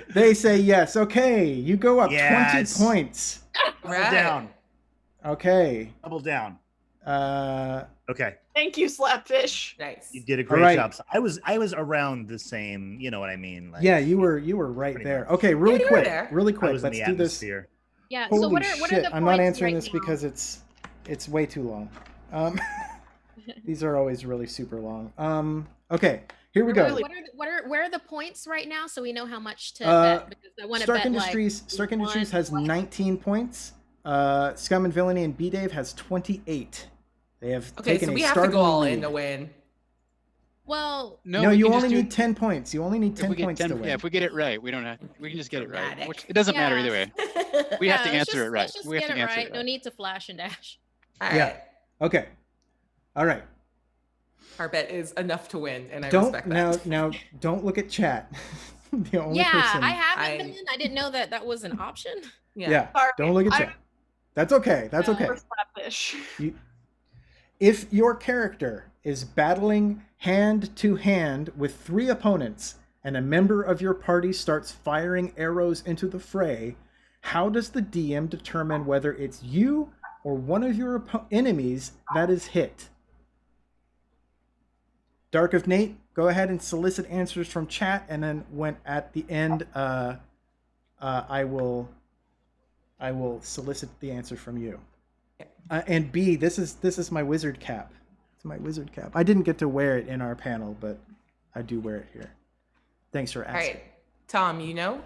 They say yes. Okay, you go up 20 points. Double down. Okay. Double down. Okay. Thank you, Slapfish. Nice. You did a great job. So I was around the same. You know what I mean? Like, yeah, you were right there. Much. Okay, really quick. Let's do this. Yeah. Holy so what are shit. the points I'm not answering right this now? because it's way too long. These are always really super long. Okay. Here we go. Where are the points right now, so we know how much to bet? Because I want to bet Stark Industries has 19 points. Scum and Villainy and B.Dave has 28. They have taken so we a have to go all lead. in to win. Well, no, you only need 10 points. You only need 10 points to win. Yeah, if we get it right, we don't have. We can just get it right. Which, it doesn't matter either way. We have to answer it right. We have to answer it right. No need to flash and dash. All right. Yeah. Okay. All right. Our bet is enough to win, and I respect that. Now, don't look at chat. The only person. I haven't been. I didn't know that was an option. Yeah. Don't look at chat. That's okay. That's okay. If your character is battling hand to hand with 3 opponents, and a member of your party starts firing arrows into the fray, how does the DM determine whether it's you or one of your enemies that is hit? Dark of Nate, go ahead and solicit answers from chat, and then when at the end, I will solicit the answer from you. And B, this is my wizard cap. It's my wizard cap. I didn't get to wear it in our panel, but I do wear it here. Thanks for asking. All right, Tom, you know?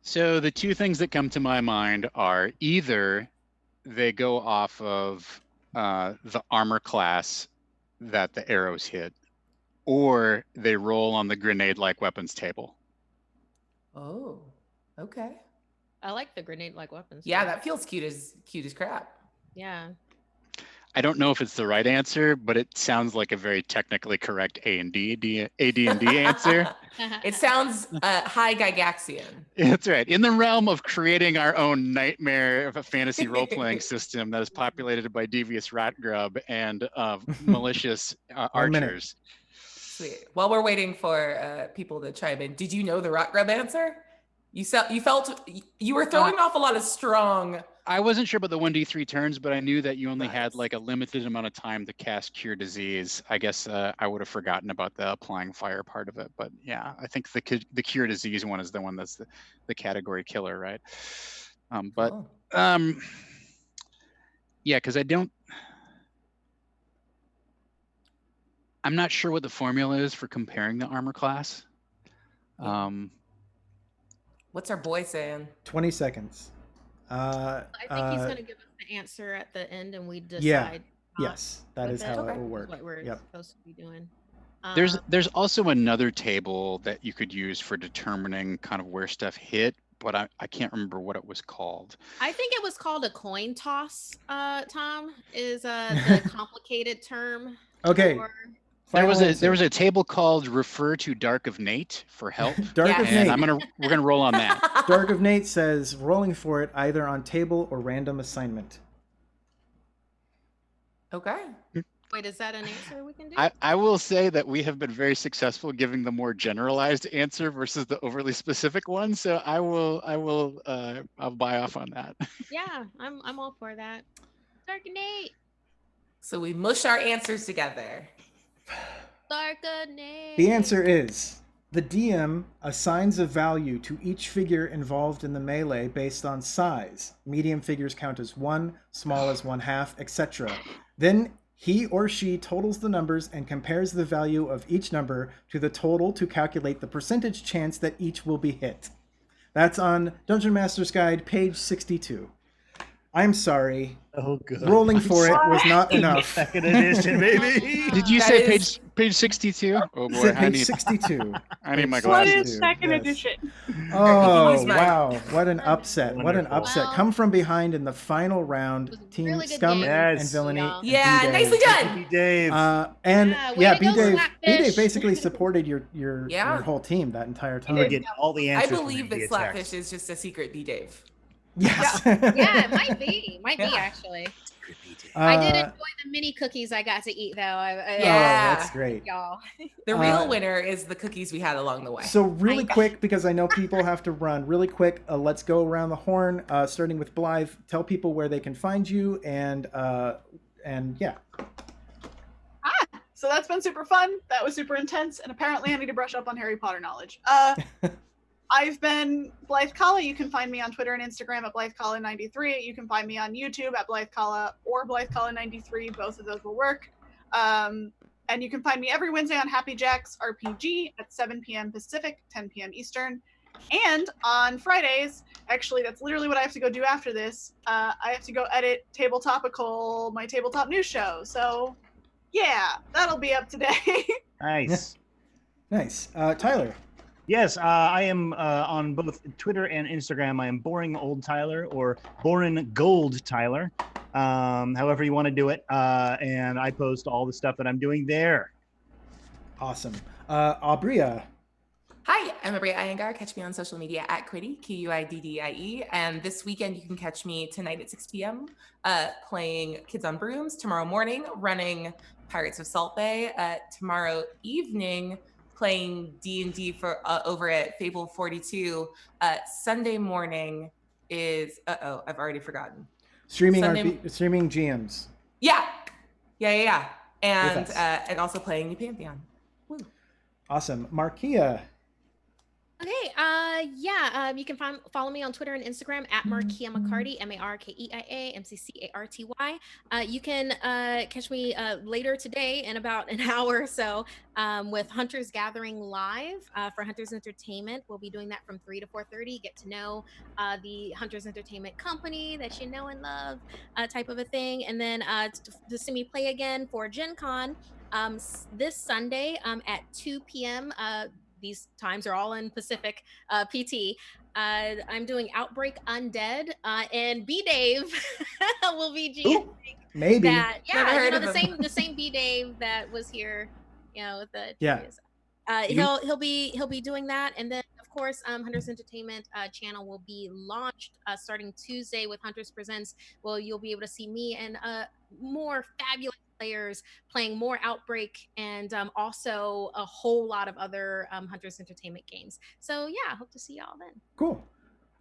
So the 2 things that come to my mind are either they go off of the armor class that the arrows hit, or they roll on the grenade-like weapons table. Oh, okay. I like the grenade-like weapons. Yeah, that feels cute as crap. Yeah. I don't know if it's the right answer, but it sounds like a very technically correct AD&D answer. It sounds high Gygaxian. That's right. In the realm of creating our own nightmare of a fantasy role-playing system that is populated by devious rat grub and malicious archers. Sweet. While we're waiting for people to chime in, did you know the rat grub answer? You felt you were throwing off a lot of strong. I wasn't sure about the 1d3 turns, but I knew that you only had like a limited amount of time to cast Cure Disease. I guess I would have forgotten about the applying fire part of it, but yeah, I think the Cure Disease one is the one that's the category killer, right? Yeah, because I don't. I'm not sure what the formula is for comparing the armor class. What's our boy saying? 20 seconds. I think he's going to give us the answer at the end, and we decide. Yeah. Yes, that with is how it. it will work. What we're Yep. supposed to be doing. There's also another table that you could use for determining kind of where stuff hit, but I can't remember what it was called. I think it was called a coin toss. Tom is the complicated term. Okay. There was a table called Refer to Dark of Nate for help. Dark of Nate. And we're gonna roll on that. Dark of Nate says rolling for it either on table or random assignment. Okay. Wait, is that an answer we can do? I will say that we have been very successful giving the more generalized answer versus the overly specific one. So I'll buy off on that. Yeah, I'm all for that. Dark of Nate. So we mush our answers together. Dark of Nate. The answer is the DM assigns a value to each figure involved in the melee based on size. Medium figures count as 1, small as 1/2, etc. Then he or she totals the numbers and compares the value of each number to the total to calculate the percentage chance that each will be hit. That's on Dungeon Master's Guide, page 62. I'm sorry. Oh, good. Rolling for it was not enough. Second edition, baby. Did you say page 62? Oh boy, Said page 62. I need my What glasses. is second edition? Oh, wow. What an upset. What an Wonderful. upset. Well, Come from behind in the final round. was a Team really good Scum game. and Yes. Villainy. Yeah. and Yeah, B.Dave. nicely done. Dave. And Yeah, way yeah, to go, B.Dave Slapfish. basically supported your Yeah. whole team that entire time. We're getting all the I answers. believe from that the attacks. Slapfish is just a secret B.Dave. Yes. Yeah, it might be. Might be, actually. I did enjoy the mini cookies I got to eat, though. Oh, Yeah. that's great. Y'all. The real winner is the cookies we had along the way. So really quick, because I know people have to run really quick, let's go around the horn, starting with Blythe. Tell people where they can find you, and yeah. So that's been super fun. That was super intense, and apparently I need to brush up on Harry Potter knowledge. I've been Blythe Kala. You can find me on Twitter and Instagram at BlytheKala93. You can find me on YouTube at Blythe Kala or Blythe Kala93. Both of those will work. And you can find me every Wednesday on Happy Jacks RPG at 7 p.m. Pacific, 10 p.m. Eastern. And on Fridays, actually, that's literally what I have to go do after this. I have to go edit Tabletopical, my tabletop news show. So, yeah, that'll be up today. Nice. Nice. Tyler. Yes, I am on both Twitter and Instagram. I am Boring Old Tyler or Boring Gold Tyler, however you want to do it. And I post all the stuff that I'm doing there. Awesome. Abria. Hi, I'm Abria Iyengar. Catch me on social media at Quiddy, Q-U-I-D-D-I-E. And this weekend, you can catch me tonight at 6 p.m. Playing Kids on Brooms. Tomorrow morning, running Pirates of Salt Bay. Tomorrow evening, playing D&D for over at Fable 42. Sunday morning is I've already forgotten. Streaming GMs. Yeah. And With us. and also playing New Pantheon. Woo. Awesome. Markia. Okay, you can follow me on Twitter and Instagram at Markia McCarty, MARKEIA MCCARTY. You can catch me later today in about an hour or so with Hunters Gathering Live for Hunters Entertainment. We'll be doing that from 3 to 4:30. Get to know the Hunters Entertainment company that you know and love, type of a thing. And then to see me play again for Gen Con this Sunday at 2 p.m. These times are all in Pacific PT. I'm doing Outbreak Undead, and B.Dave will be GMing Maybe. that. Never heard of the him. same B.Dave that was here, with the Yeah. previous- he'll be doing that, and then of course Hunters Entertainment channel will be launched starting Tuesday with Hunters Presents. Well, you'll be able to see me and more fabulous players playing more Outbreak and also a whole lot of other Hunters Entertainment games. So yeah, hope to see y'all then. Cool.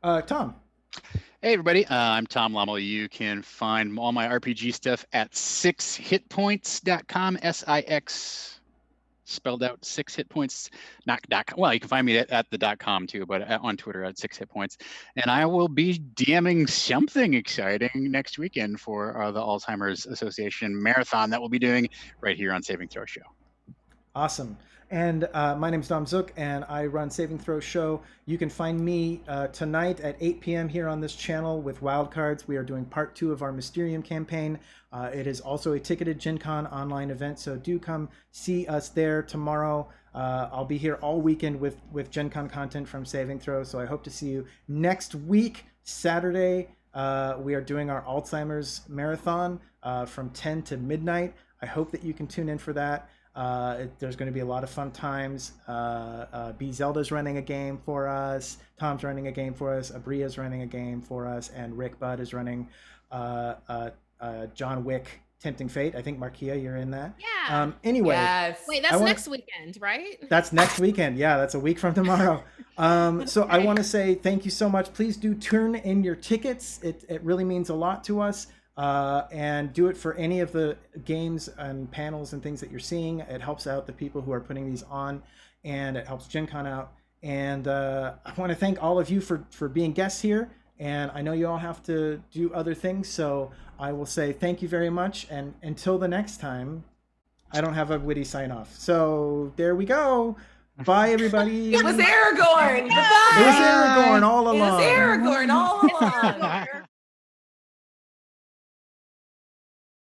Tom. Hey everybody, I'm Tom Lommel. You can find all my RPG stuff at 6hitpoints.com, S-I-X spelled out 6hitpoints, not .com. Well, you can find me at the .com too, but on Twitter at 6hitpoints. And I will be DMing something exciting next weekend for the Alzheimer's Association Marathon that we'll be doing right here on Saving Throw Show. Awesome. And my name's Dom Zook, and I run Saving Throw Show. You can find me tonight at 8 p.m. here on this channel with Wildcards. We are doing part 2 of our Mysterium campaign. It is also a ticketed Gen Con online event, so do come see us there tomorrow. I'll be here all weekend with Gen Con content from Saving Throw, so I hope to see you next week, Saturday. We are doing our Alzheimer's marathon from 10 to midnight. I hope that you can tune in for that. There's going to be a lot of fun times. B. Zelda's running a game for us. Tom's running a game for us. Abria's running a game for us. And Rick Budd is running John Wick Tempting Fate. I think, Markia, you're in that. Yeah. Anyway. Yes. Wait, that's next weekend, right? That's next weekend. Yeah, that's a week from tomorrow. So I want to say thank you so much. Please do turn in your tickets. It really means a lot to us. And do it for any of the games and panels and things that you're seeing. It helps out the people who are putting these on, and it helps Gen Con out. And I want to thank all of you for being guests here. And I know you all have to do other things, so I will say thank you very much. And until the next time, I don't have a witty sign off. So there we go. Bye, everybody. It was Aragorn. Goodbye. It was Aragorn all along. It was Aragorn all along.